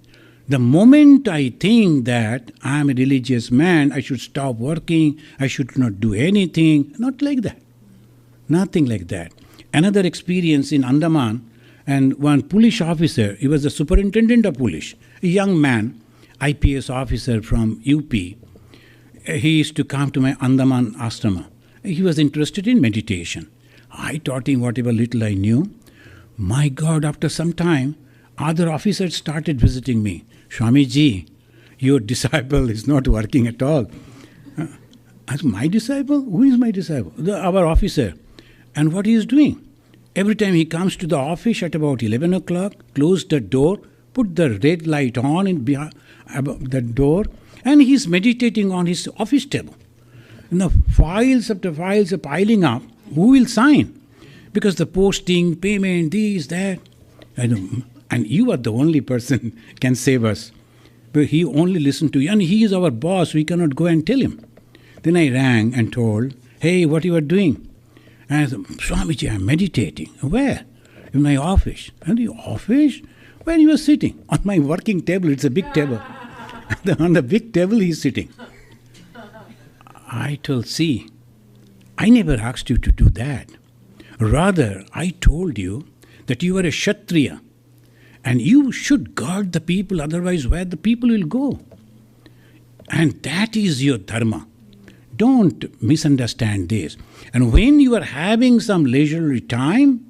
The moment I think that I am a religious man, I should stop working, I should not do anything, not like that. Nothing like that. Another experience in Andaman, and one police officer, he was the superintendent of police, a young man, IPS officer from UP. He used to come to my Andaman Ashrama. He was interested in meditation. I taught him whatever little I knew. My God, after some time, other officers started visiting me. Swamiji, your disciple is not working at all. I said, my disciple? Who is my disciple? Our officer. And what he is doing? Every time he comes to the office at about 11 o'clock, close the door, put the red light on above the door, and he is meditating on his office table. Files after files are piling up. Who will sign? Because the posting, payment, this, that. And you are the only person can save us. But he only listened to you. And he is our boss. We cannot go and tell him. Then I rang and told, hey, what you are doing? And I said, Swamiji, I am meditating. Where? In my office. And the office? Where you are sitting? On my working table. It's a big table. On the big table he is sitting. I told, see, I never asked you to do that. Rather, I told you that you are a Kshatriya and you should guard the people, otherwise where the people will go. And that is your dharma. Don't misunderstand this. And when you are having some leisurely time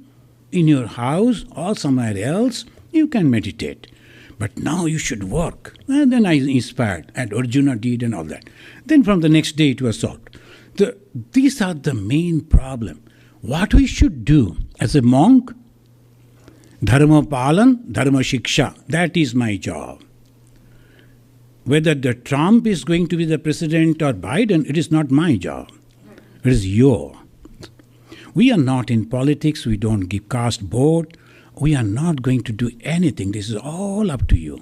in your house or somewhere else, you can meditate. But now you should work. And then I inspired, and Arjuna did and all that. Then from the next day it was solved. These are the main problem. What we should do as a monk, dharma palan, dharma shiksha, that is my job. Whether the Trump is going to be the president or Biden, it is not my job. It is your. We are not in politics, we don't give cast vote. We are not going to do anything. This is all up to you.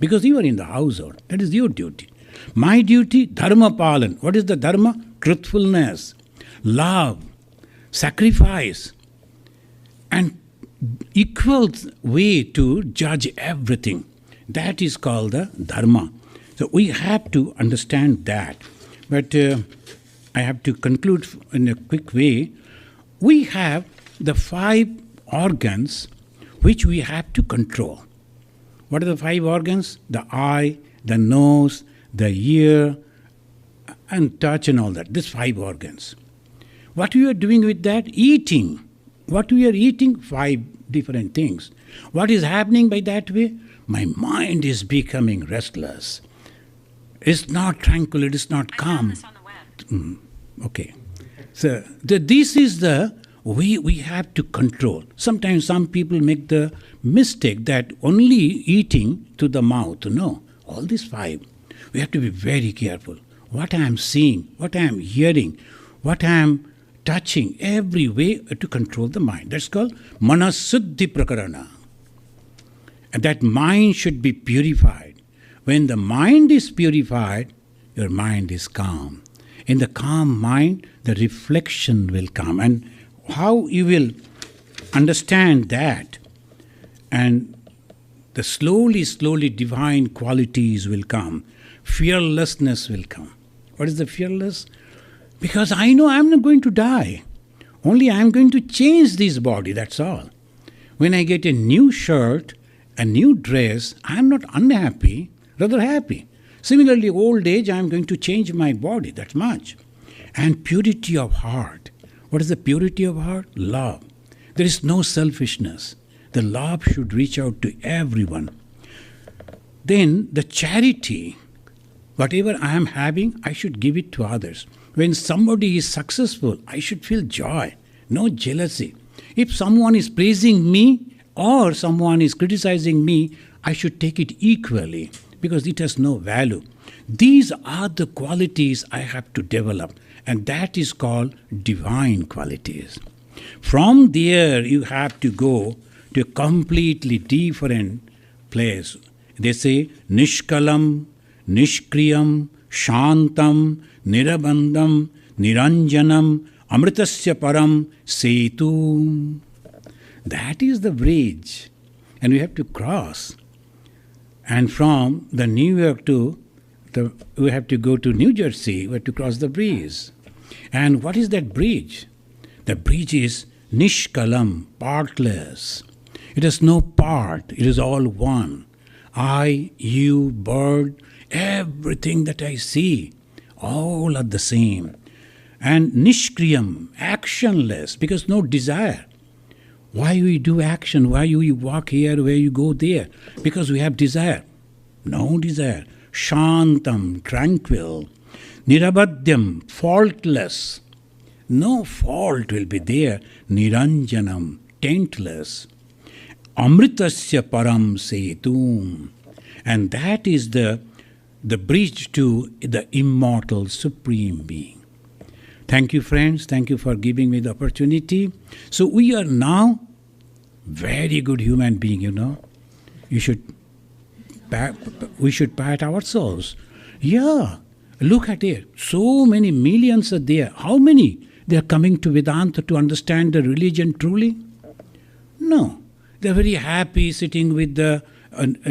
Because you are in the household. That is your duty. My duty, dharma palan. What is the dharma? Truthfulness, love, sacrifice, and equal way to judge everything. That is called the dharma. So we have to understand that. But I have to conclude in a quick way. We have the 5 organs which we have to control. What are the 5 organs? The eye, the nose, the ear, and touch and all that. These 5 organs. What we are doing with that? Eating. What we are eating? 5 different things. What is happening by that way? My mind is becoming restless. It's not tranquil, it is not calm. I found this on the web. Okay. So this is the way we have to control. Sometimes some people make the mistake that only eating to the mouth. No, all these 5. We have to be very careful. What I am seeing, what I am hearing, what I am touching, every way to control the mind. That's called manasuddhi prakarana. And that mind should be purified. When the mind is purified, your mind is calm. In the calm mind, the reflection will come. And how you will understand that, and the slowly divine qualities will come. Fearlessness will come. What is the fearless? Because I know I am not going to die. Only I am going to change this body, that's all. When I get a new shirt, a new dress, I am not unhappy, rather happy. Similarly, old age, I am going to change my body, that much. And purity of heart. What is the purity of heart? Love. There is no selfishness. The love should reach out to everyone. Then the charity, whatever I am having, I should give it to others. When somebody is successful, I should feel joy, no jealousy. If someone is praising me or someone is criticizing me, I should take it equally because it has no value. These are the qualities I have to develop, and that is called divine qualities. From there, you have to go to a completely different place. They say, Nishkalam, Nishkriyam, Shantam, Nirabandham, Niranjanam, Amritasya Param, Setu. That is the bridge. And we have to cross. And from the New York we have to go to New Jersey, we have to cross the bridge. And what is that bridge? The bridge is Nishkalam, partless. It has no part, it is all one. I, you, bird, everything that I see, all are the same. And Nishkriyam, actionless, because no desire. Why we do action? Why we walk here, where you go there? Because we have desire. No desire. Shantam, tranquil. Nirabhadyam, faultless. No fault will be there. Niranjanam, taintless. Amritasya param setum. And that is the bridge to the immortal supreme being. Thank you, friends. Thank you for giving me the opportunity. So we are now very good human being, you know. We should pat ourselves. Yeah, look at it. So many millions are there. How many? They are coming to Vedanta to understand the religion truly? No. They are very happy sitting with the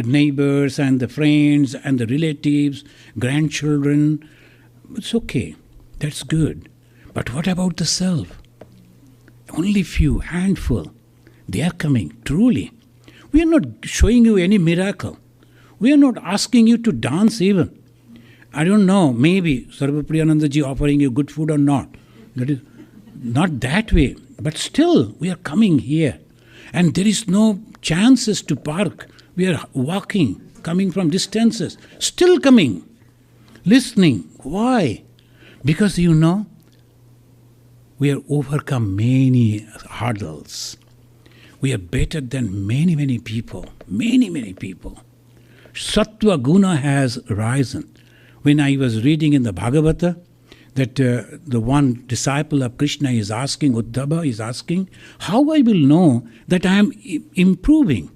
neighbors and the friends and the relatives, grandchildren. It's okay. That's good. But what about the self? Only few, handful. They are coming, truly. We are not showing you any miracle. We are not asking you to dance even. I don't know, maybe Sarvapriyananda ji offering you good food or not. That is not that way. But still, we are coming here. And there is no chances to park. We are walking, coming from distances. Still coming. Listening. Why? Because you know, we have overcome many hurdles. We are better than many, many people. Many, many people. Sattva guna has risen. When I was reading in the Bhagavata, that the one disciple of Krishna is asking, Uddhava is asking, how I will know that I am improving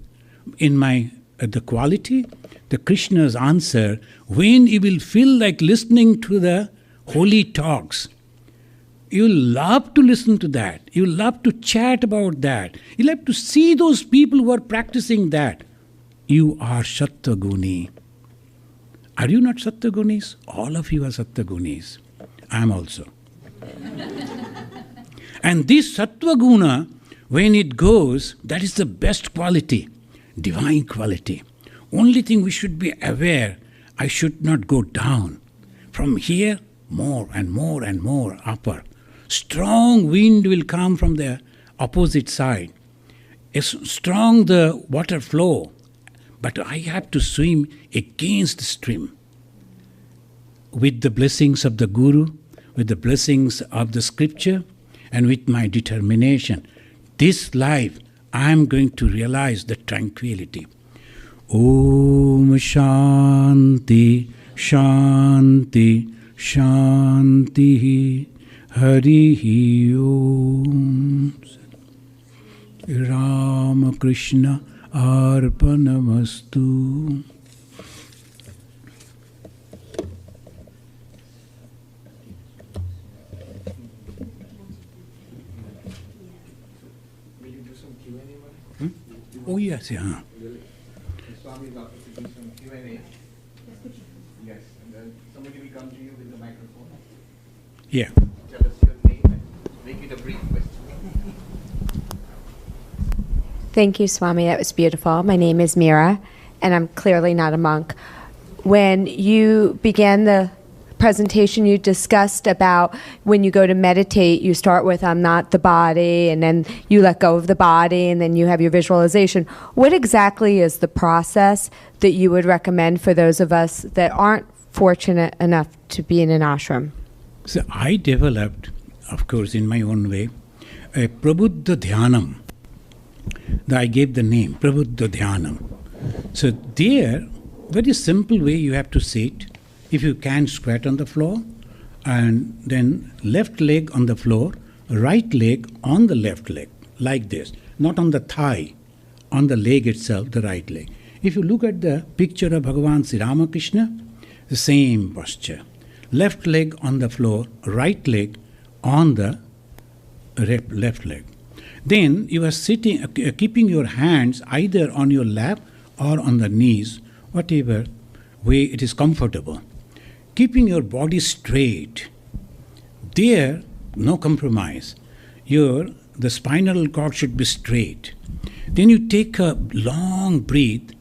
in my the quality? The Krishna's answer, when you will feel like listening to the holy talks, you love to listen to that. You love to chat about that. You love to see those people who are practicing that. You are Sattva-guni. Are you not Sattva-gunis? All of you are Sattva-gunis. I am also. And this Sattva-guna, when it goes, that is the best quality, divine quality. Only thing we should be aware, I should not go down. From here, more and more and more upper. Strong wind will come from the opposite side. It's strong the water flow, but I have to swim against the stream. With the blessings of the Guru, with the blessings of the scripture, and with my determination, this life I am going to realize the tranquility. Om Shanti, Shanti, Shanti, Hari Om. Ramakrishna Arpanamastu. Oh yes, yeah. Swami is after to do some Q&A. Yes, and then somebody will come to you with the microphone. Yeah. Tell us your name and make it a brief question. Thank you, Swami. That was beautiful. My name is Mira, and I'm clearly not a monk. When you began the presentation, you discussed about when you go to meditate, you start with I'm not the body, and then you let go of the body, and then you have your visualization. What exactly is the process that you would recommend for those of us that aren't fortunate enough to be in an ashram? So I developed, of course, in my own way, a Prabuddha Dhyanam. I gave the name, Prabuddha Dhyanam. So there, very simple way you have to sit. If you can, squat on the floor, and then left leg on the floor, right leg on the left leg, like this. Not on the thigh, on the leg itself, the right leg. If you look at the picture of Bhagavan Sri Ramakrishna, the same posture. Left leg on the floor, right leg on the left leg. Then you are sitting, keeping your hands either on your lap or on the knees, whatever way it is comfortable. Keeping your body straight. There, no compromise. The spinal cord should be straight. Then you take a long breath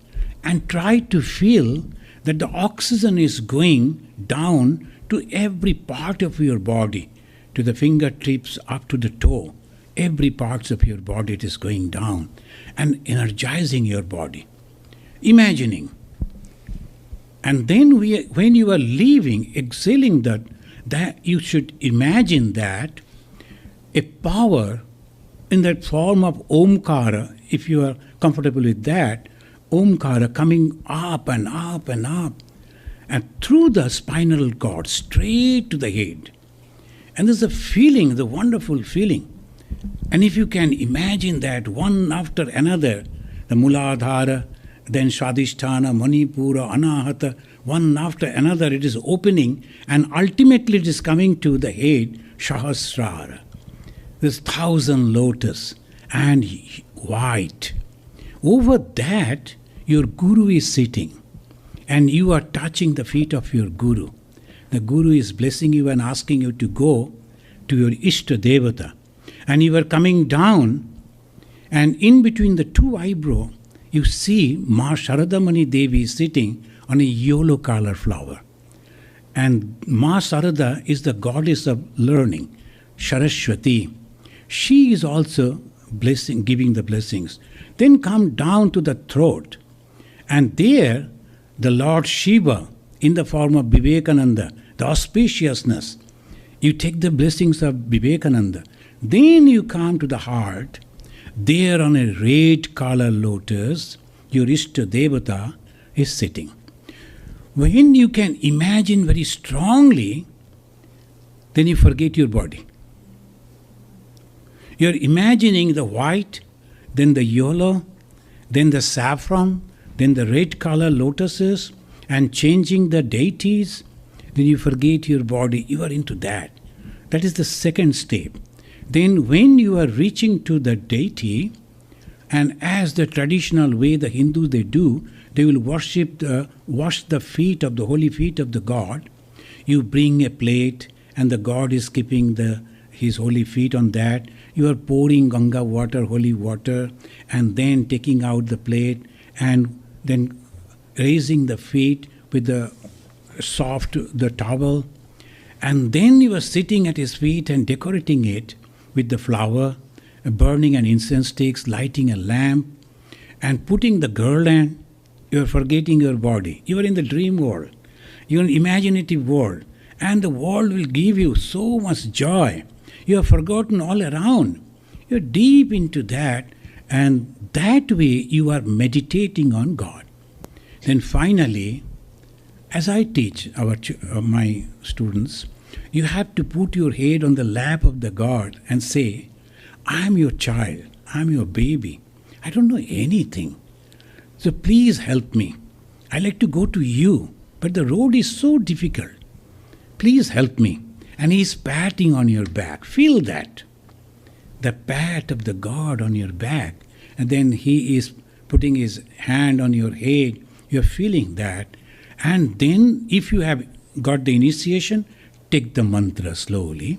and try to feel that the oxygen is going down to every part of your body, to the fingertips up to the toe. Every parts of your body it is going down and energizing your body. Imagining. And then when you are leaving, exhaling that you should imagine that a power in that form of Omkara, if you are comfortable with that, Omkara coming up and up and up, and through the spinal cord, straight to the head. And there's a feeling, the wonderful feeling. And if you can imagine that one after another, the Muladhara, then Swadhisthana, Manipura, Anahata, one after another it is opening, and ultimately it is coming to the head, Sahasrara. This 1,000 lotus and white. Over that, your Guru is sitting, and you are touching the feet of your Guru. The Guru is blessing you and asking you to go to your Ishta Devata. And you are coming down, and in between the two eyebrows, you see Ma Sharadamani Devi sitting on a yellow color flower. And Ma Sarada is the goddess of learning, Saraswati. She is also giving the blessings. Then come down to the throat, and there the Lord Shiva in the form of Vivekananda, the auspiciousness. You take the blessings of Vivekananda. Then you come to the heart. There on a red color lotus, your Ishta Devata is sitting. When you can imagine very strongly, then you forget your body. You're imagining the white, then the yellow, then the saffron, then the red color lotuses, and changing the deities, then you forget your body. You are into that. That is the second step. Then when you are reaching to the deity, and as the traditional way the Hindus they do, they will wash the feet of the holy feet of the God. You bring a plate, and the God is keeping his holy feet on that. you are pouring Ganga water, holy water, and then taking out the plate and then raising the feet with the the towel, and then you are sitting at his feet and decorating it with the flower, burning an incense sticks, lighting a lamp, and putting the garland. You are forgetting your body. You are in the dream world. You are in imaginative world. And the world will give you so much joy. You have forgotten all around. You are deep into that, and that way you are meditating on God. Then finally, as I teach my students, you have to put your head on the lap of the God and say, I am your child, I am your baby. I don't know anything. So please help me. I like to go to you, but the road is so difficult. Please help me. And he is patting on your back. Feel that. The pat of the God on your back. And then he is putting his hand on your head. You are feeling that. And then if you have got the initiation, take the mantra slowly.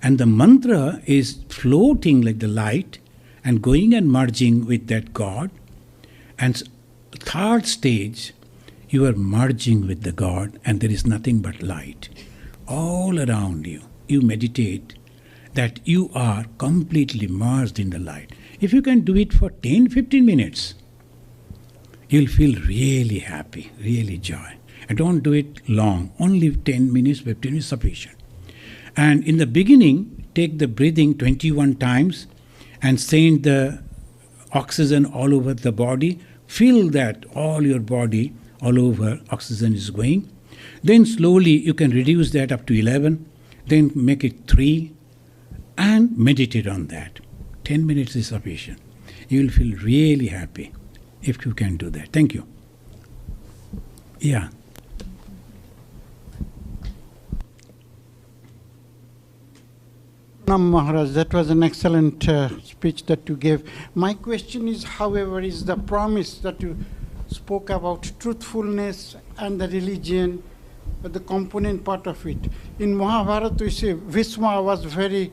And the mantra is floating like the light and going and merging with that God. And third stage, you are merging with the God, and there is nothing but light all around you. You meditate that you are completely merged in the light. If you can do it for 10-15 minutes, you'll feel really happy, really joy. And don't do it long, only 10 minutes, 15 minutes sufficient. And in the beginning, take the breathing 21 times and send the oxygen all over the body. Feel that all your body, all over, oxygen is going. Then slowly you can reduce that up to 11, then make it 3, and meditate on that. 10 minutes is sufficient. You will feel really happy if you can do that. Thank you. Yeah. Maharaj, that was an excellent speech that you gave. My question is, however, is the promise that you spoke about truthfulness and the religion, the component part of it. In Mahabharata, we say Bhishma was very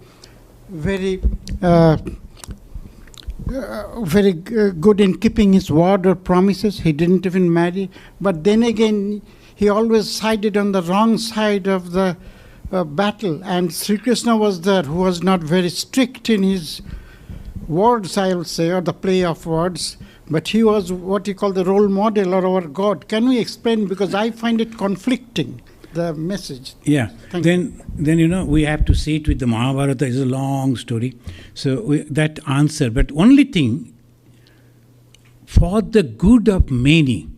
good in keeping his word or promises. He didn't even marry. But then again, he always sided on the wrong side of the battle. And Sri Krishna was there, who was not very strict in his words, I will say, or the play of words. But he was what you call the role model or our God. Can we explain? Because I find it conflicting, the message. Yeah. Then we have to see it with the Mahabharata. It's a long story. So that answer. But only thing, for the good of many,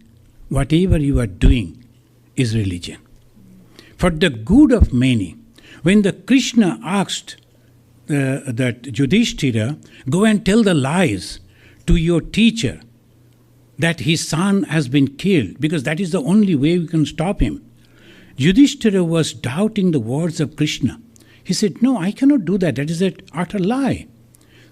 whatever you are doing is religion. For the good of many. When the Krishna asked that Yudhishthira, go and tell the lies to your teacher that his son has been killed, because that is the only way we can stop him. Yudhishthira was doubting the words of Krishna. He said, no, I cannot do that. That is an utter lie.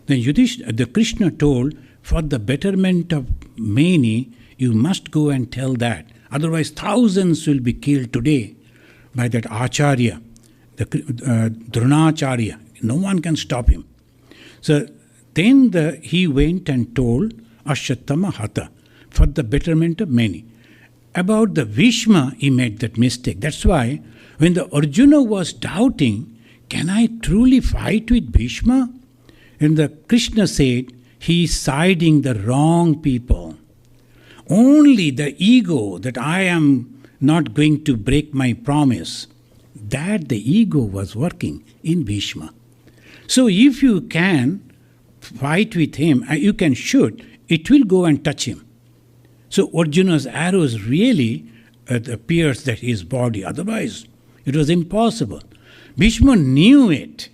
Then the Krishna told, for the betterment of many, you must go and tell that. Otherwise, thousands will be killed today by that Acharya, the Dronacharya. No one can stop him. So then he went and told Ashwatthama Hatha, for the betterment of many. About the Bhishma, he made that mistake. That's why when the Arjuna was doubting, can I truly fight with Bhishma? And the Krishna said, he is siding the wrong people. Only the ego that I am not going to break my promise, that the ego was working in Bhishma. So if you can fight with him, you can shoot, it will go and touch him. So Arjuna's arrows really pierced his body. Otherwise, it was impossible. Bhishma knew it,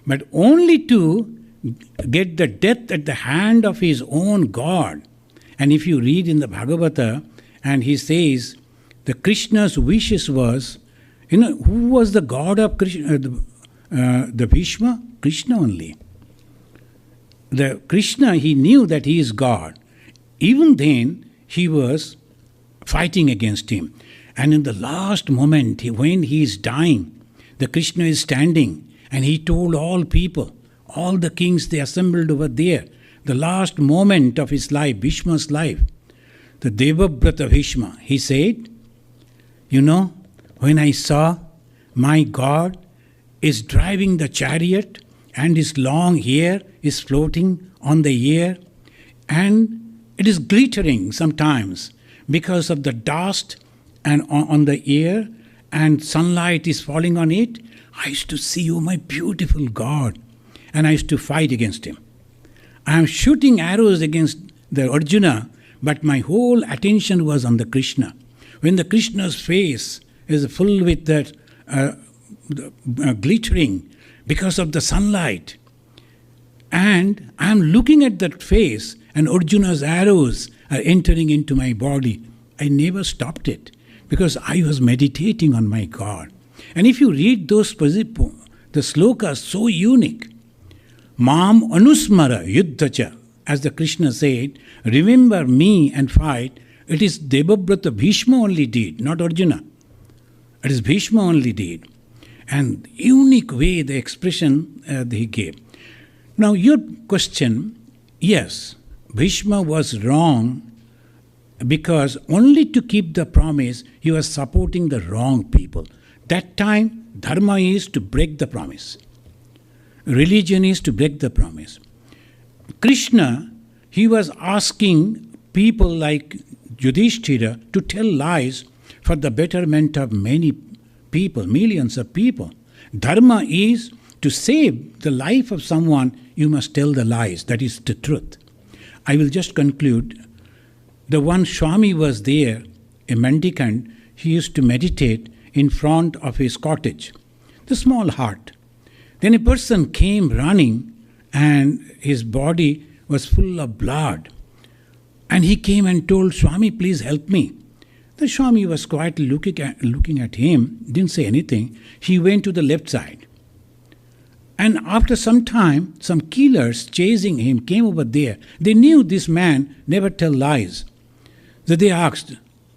but only to get the death at the hand of his own God. And if you read in the Bhagavata, and he says, the Krishna's wishes was, who was the God of Krishna, the Bhishma? Krishna only. The Krishna, he knew that he is God. Even then, he was fighting against him. And in the last moment, when he is dying, the Krishna is standing, and he told all people, All the kings, they assembled over there. The last moment of his life, Bhishma's life. The Devabrata Bhishma, he said, you know, when I saw my God is driving the chariot and his long hair is floating on the air and it is glittering sometimes because of the dust and on the air and sunlight is falling on it, I used to see, oh my beautiful God, and I used to fight against him. I am shooting arrows against the Arjuna, but my whole attention was on the Krishna. When the Krishna's face is full with that glittering because of the sunlight, and I am looking at that face, and Arjuna's arrows are entering into my body, I never stopped it because I was meditating on my God. And if you read those the slokas, so unique. Mam anusmara yuddhacha, as the Krishna said, remember me and fight. It is Devabrata Bhishma only did, not Arjuna. It is Bhishma only did. And unique way the expression he gave. Now your question, yes, Bhishma was wrong because only to keep the promise he was supporting the wrong people. That time dharma is to break the promise. Religion is to break the promise. Krishna, he was asking people like Yudhishthira to tell lies for the betterment of many people, millions of people. Dharma is to save the life of someone, you must tell the lies. That is the truth. I will just conclude. The one Swami was there, a mendicant, he used to meditate in front of his cottage, the small hut. Then a person came running and his body was full of blood. And he came and told, Swami, please help me. The Swami was quietly looking at him, didn't say anything. He went to the left side. And after some time, some killers chasing him came over there. They knew this man never tell lies. So they asked,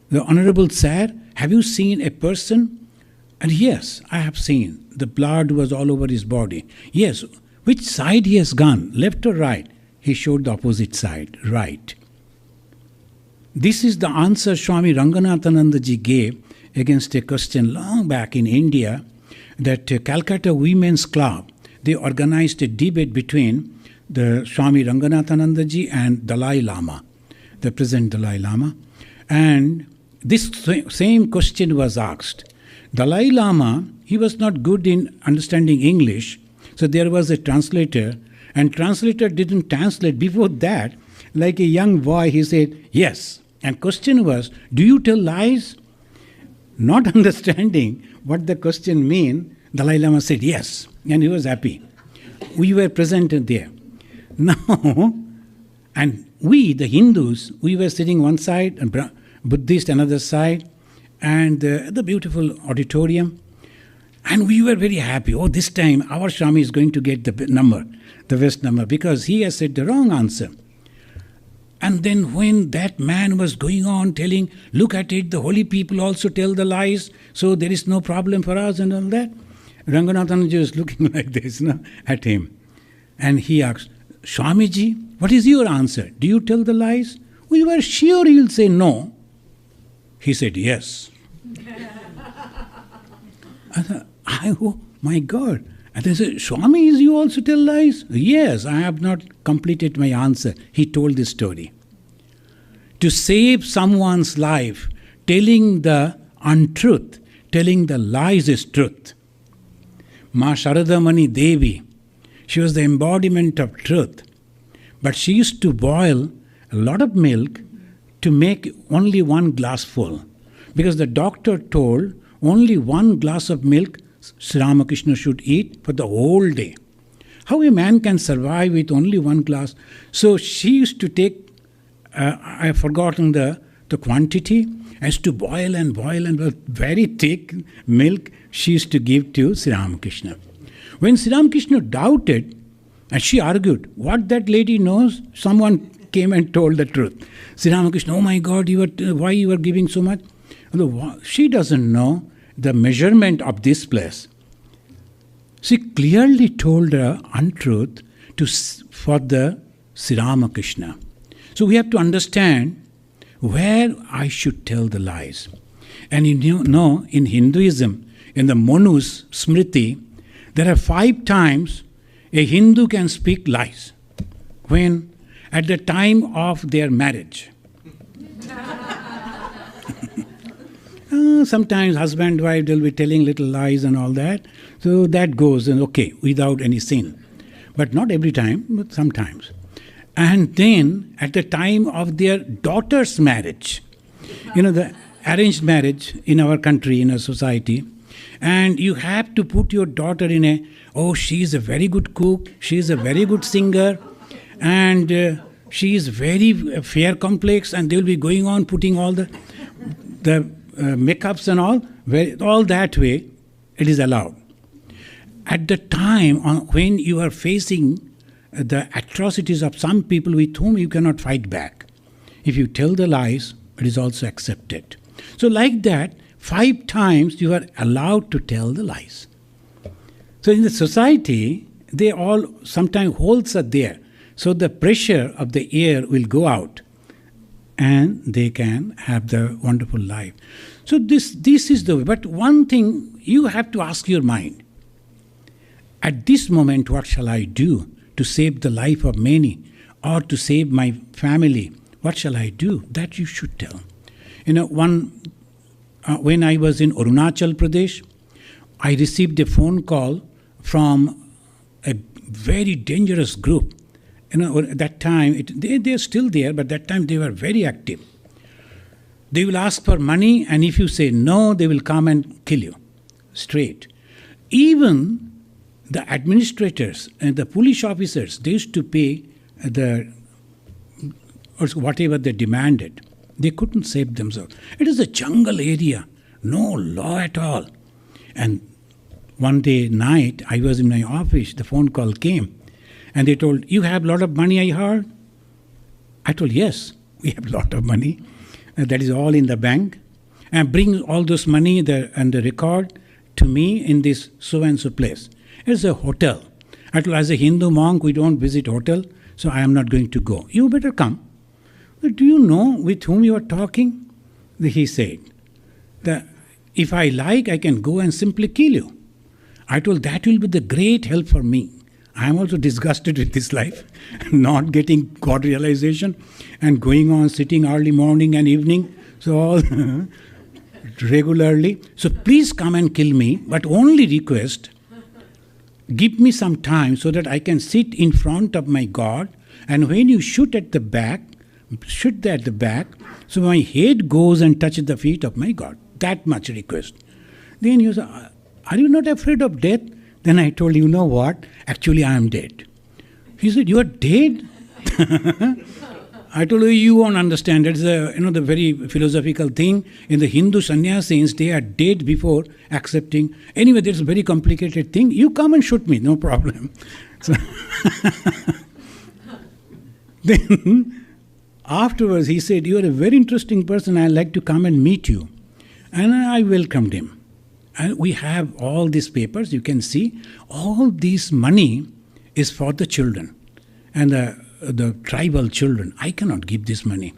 the Honorable Sir, have you seen a person? And yes, I have seen. The blood was all over his body. Yes, which side he has gone, left or right? He showed the opposite side, right. This is the answer Swami Ranganathananda ji gave against a question long back in India that Calcutta Women's Club, they organized a debate between the Swami Ranganathananda ji and Dalai Lama, the present Dalai Lama. And this same question was asked. Dalai Lama, he was not good in understanding English, so there was a translator, and translator didn't translate. Before that, like a young boy, he said, yes. And question was, do you tell lies? Not understanding what the question mean, Dalai Lama said yes, and he was happy. We were present there. Now, and we, the Hindus, we were sitting one side, and Buddhist another side, and the beautiful auditorium. And we were very happy. Oh, this time our Swami is going to get the number, the best number, because he has said the wrong answer. And then when that man was going on telling, look at it, the holy people also tell the lies, so there is no problem for us and all that, Ranganathanji was looking like this at him. And he asked, Swamiji, what is your answer? Do you tell the lies? We were sure he'll say no. He said yes. I thought, oh my God. And they said, Swami, you also tell lies? Yes, I have not completed my answer. He told this story. To save someone's life, telling the untruth, telling the lies is truth. Ma Sharadamani Devi, she was the embodiment of truth. But she used to boil a lot of milk to make only one glass full. Because the doctor told only one glass of milk Sri Ramakrishna should eat for the whole day. How a man can survive with only one glass? So she used to take, I have forgotten the quantity, as to boil and very thick milk she used to give to Sri Ramakrishna. When Sri Ramakrishna doubted, and she argued, what that lady knows, someone came and told the truth. Sri Ramakrishna, oh my God, why you are giving so much? She doesn't know the measurement of this place. She clearly told the untruth for the Sri Ramakrishna. So we have to understand where I should tell the lies. And you know, in Hinduism, in the Manu's Smriti, there are 5 times a Hindu can speak lies. When? At the time of their marriage. Sometimes husband, wife, they'll be telling little lies and all that. So that goes, and okay, without any sin. But not every time, but sometimes. And then at the time of their daughter's marriage, the arranged marriage in our country, in our society, and you have to put your daughter in she is a very good cook, she is a very good singer, and she is very fair complex, and they will be going on putting all the makeups and all that way, it is allowed. At the time when you are facing the atrocities of some people with whom you cannot fight back, if you tell the lies, it is also accepted. So like that, 5 times you are allowed to tell the lies. So in the society, they all, sometimes holes are there. So the pressure of the air will go out and they can have the wonderful life. So this is the way. But one thing, you have to ask your mind. At this moment, what shall I do to save the life of many or to save my family? What shall I do? That you should tell. When I was in Arunachal Pradesh, I received a phone call from a very dangerous group. At that time, they are still there, but that time they were very active. They will ask for money, and if you say no, they will come and kill you straight. Even the administrators and the police officers, they used to pay whatever they demanded. They couldn't save themselves. It is a jungle area, no law at all. And one day night, I was in my office, the phone call came, and they told, you have a lot of money, I heard? I told, yes, we have a lot of money. That is all in the bank. And bring all this money and the record to me in this so-and-so place. It's a hotel. I told, as a Hindu monk, we don't visit hotel, so I am not going to go. You better come. But do you know with whom you are talking? He said, if I like, I can go and simply kill you. I told, that will be the great help for me. I am also disgusted with this life, not getting God realization and going on sitting early morning and evening, so all regularly. So please come and kill me, but only request, give me some time so that I can sit in front of my God, and when you shoot at the back, so my head goes and touches the feet of my God. That much request. Then you say, are you not afraid of death? Then I told, you know what? Actually, I am dead. He said, you are dead? I told you, you won't understand. That's the very philosophical thing. In the Hindu sannyasis, they are dead before accepting. Anyway, that's a very complicated thing. You come and shoot me, no problem. So then afterwards, he said, you are a very interesting person. I'd like to come and meet you. And I welcomed him. And we have all these papers, you can see, all this money is for the children and the tribal children. I cannot give this money.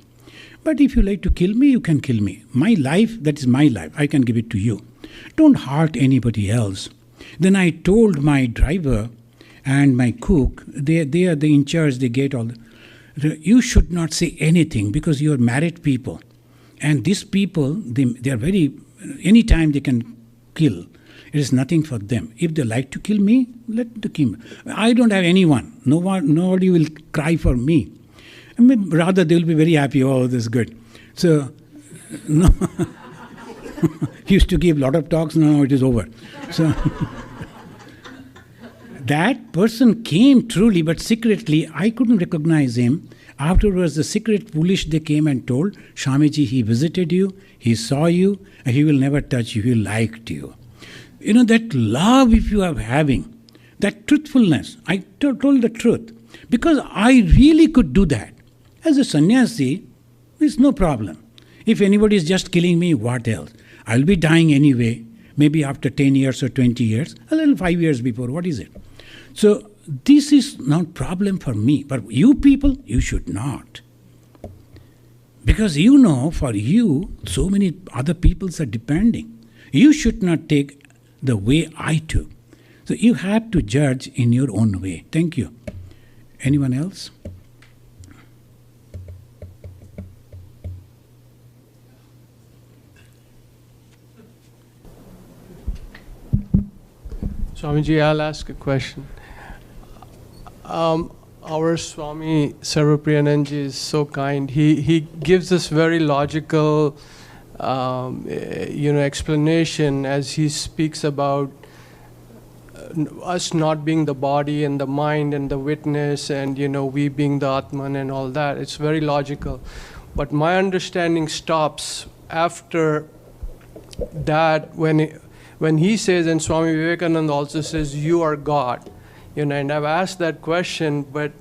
But if you like to kill me, you can kill me. My life, that is my life. I can give it to you. Don't hurt anybody else. Then I told my driver and my cook, they are in charge, they get all you should not say anything because you are married people. And these people, they are very, anytime they can kill. It is nothing for them. If they like to kill me, let them kill me. I don't have anyone. Nobody will cry for me. I mean, rather, they will be very happy. Oh, this is good. So, no. He used to give a lot of talks. Now it is over. So, that person came truly, but secretly, I couldn't recognize him. Afterwards, the secret police, they came and told, Swamiji, he visited you, he saw you, and he will never touch you, he liked you. That love if you are having, that truthfulness, I told the truth, because I really could do that. As a sannyasi, it's no problem. If anybody is just killing me, what else? I'll be dying anyway. maybe after 10 years or 20 years, a little 5 years before. What is it? So this is not problem for me. But you people, you should not. Because you know, for you, so many other peoples are depending. You should not take the way I took. So you have to judge in your own way. Thank you. Anyone else? Swamiji, I'll ask a question. Our Swami Sarvapriyananda is so kind. He gives us very logical, explanation as he speaks about us not being the body and the mind and the witness and, we being the Atman and all that. It's very logical. But my understanding stops after that when he says, and Swami Vivekananda also says, you are God. And I've asked that question, but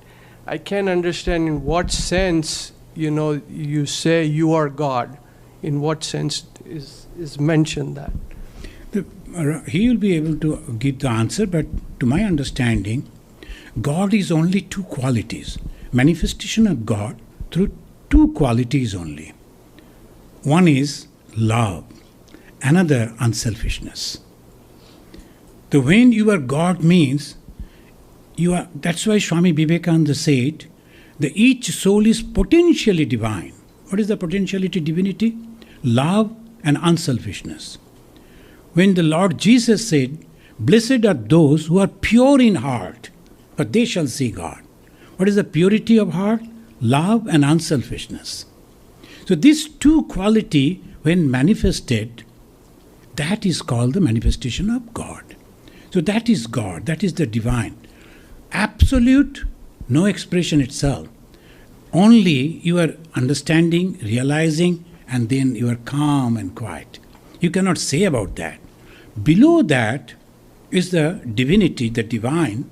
I can't understand in what sense, you say you are God. In what sense is mentioned that? He will be able to give the answer, but to my understanding, God is only two qualities. Manifestation of God through two qualities only. One is love, another unselfishness. So when you are God means, that's why Swami Vivekananda said, that each soul is potentially divine. What is the potentiality divinity? Love and unselfishness. When the Lord Jesus said, blessed are those who are pure in heart, for they shall see God. What is the purity of heart? Love and unselfishness. So these two qualities, when manifested, that is called the manifestation of God. So that is God, that is the divine. Absolute, no expression itself. Only you are understanding, realizing, and then you are calm and quiet. You cannot say about that. Below that is the divinity, the divine.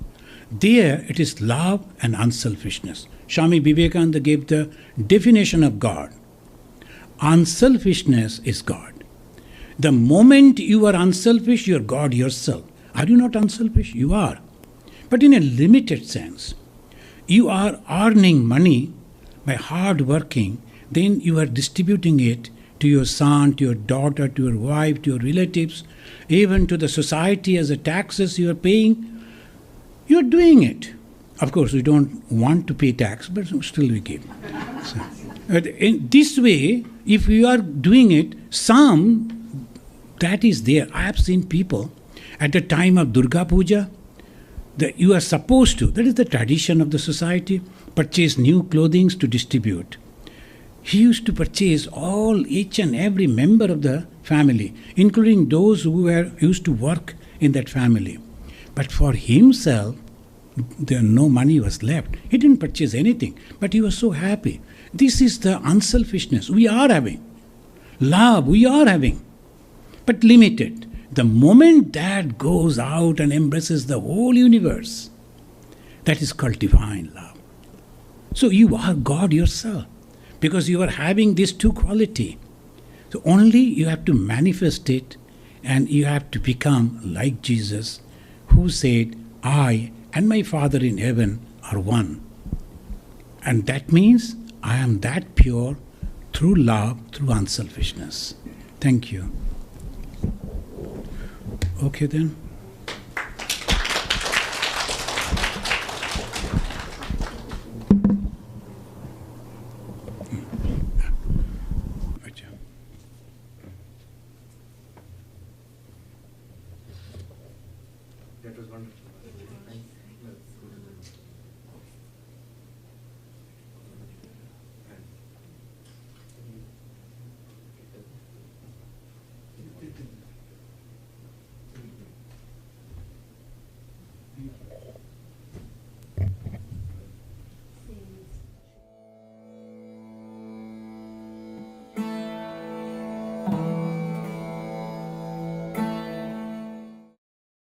There it is love and unselfishness. Swami Vivekananda gave the definition of God. Unselfishness is God. The moment you are unselfish, you are God yourself. Are you not unselfish? You are. But in a limited sense. You are earning money by hard working, then you are distributing it to your son, to your daughter, to your wife, to your relatives, even to the society as the taxes you are paying. You are doing it. Of course, we don't want to pay tax, but still we give. So, in this way, if you are doing it, that is there. I have seen people at the time of Durga Puja, that you are supposed to, that is the tradition of the society, purchase new clothing to distribute. He used to purchase each and every member of the family, including those who used to work in that family. But for himself, no money was left. He didn't purchase anything, but he was so happy. This is the unselfishness we are having. Love we are having, but limited. The moment that goes out and embraces the whole universe, that is called divine love. So you are God yourself, because you are having these two qualities. So only you have to manifest it, and you have to become like Jesus, who said, I and my Father in heaven are one. And that means I am that pure through love, through unselfishness. Thank you. Okay then. That was wonderful.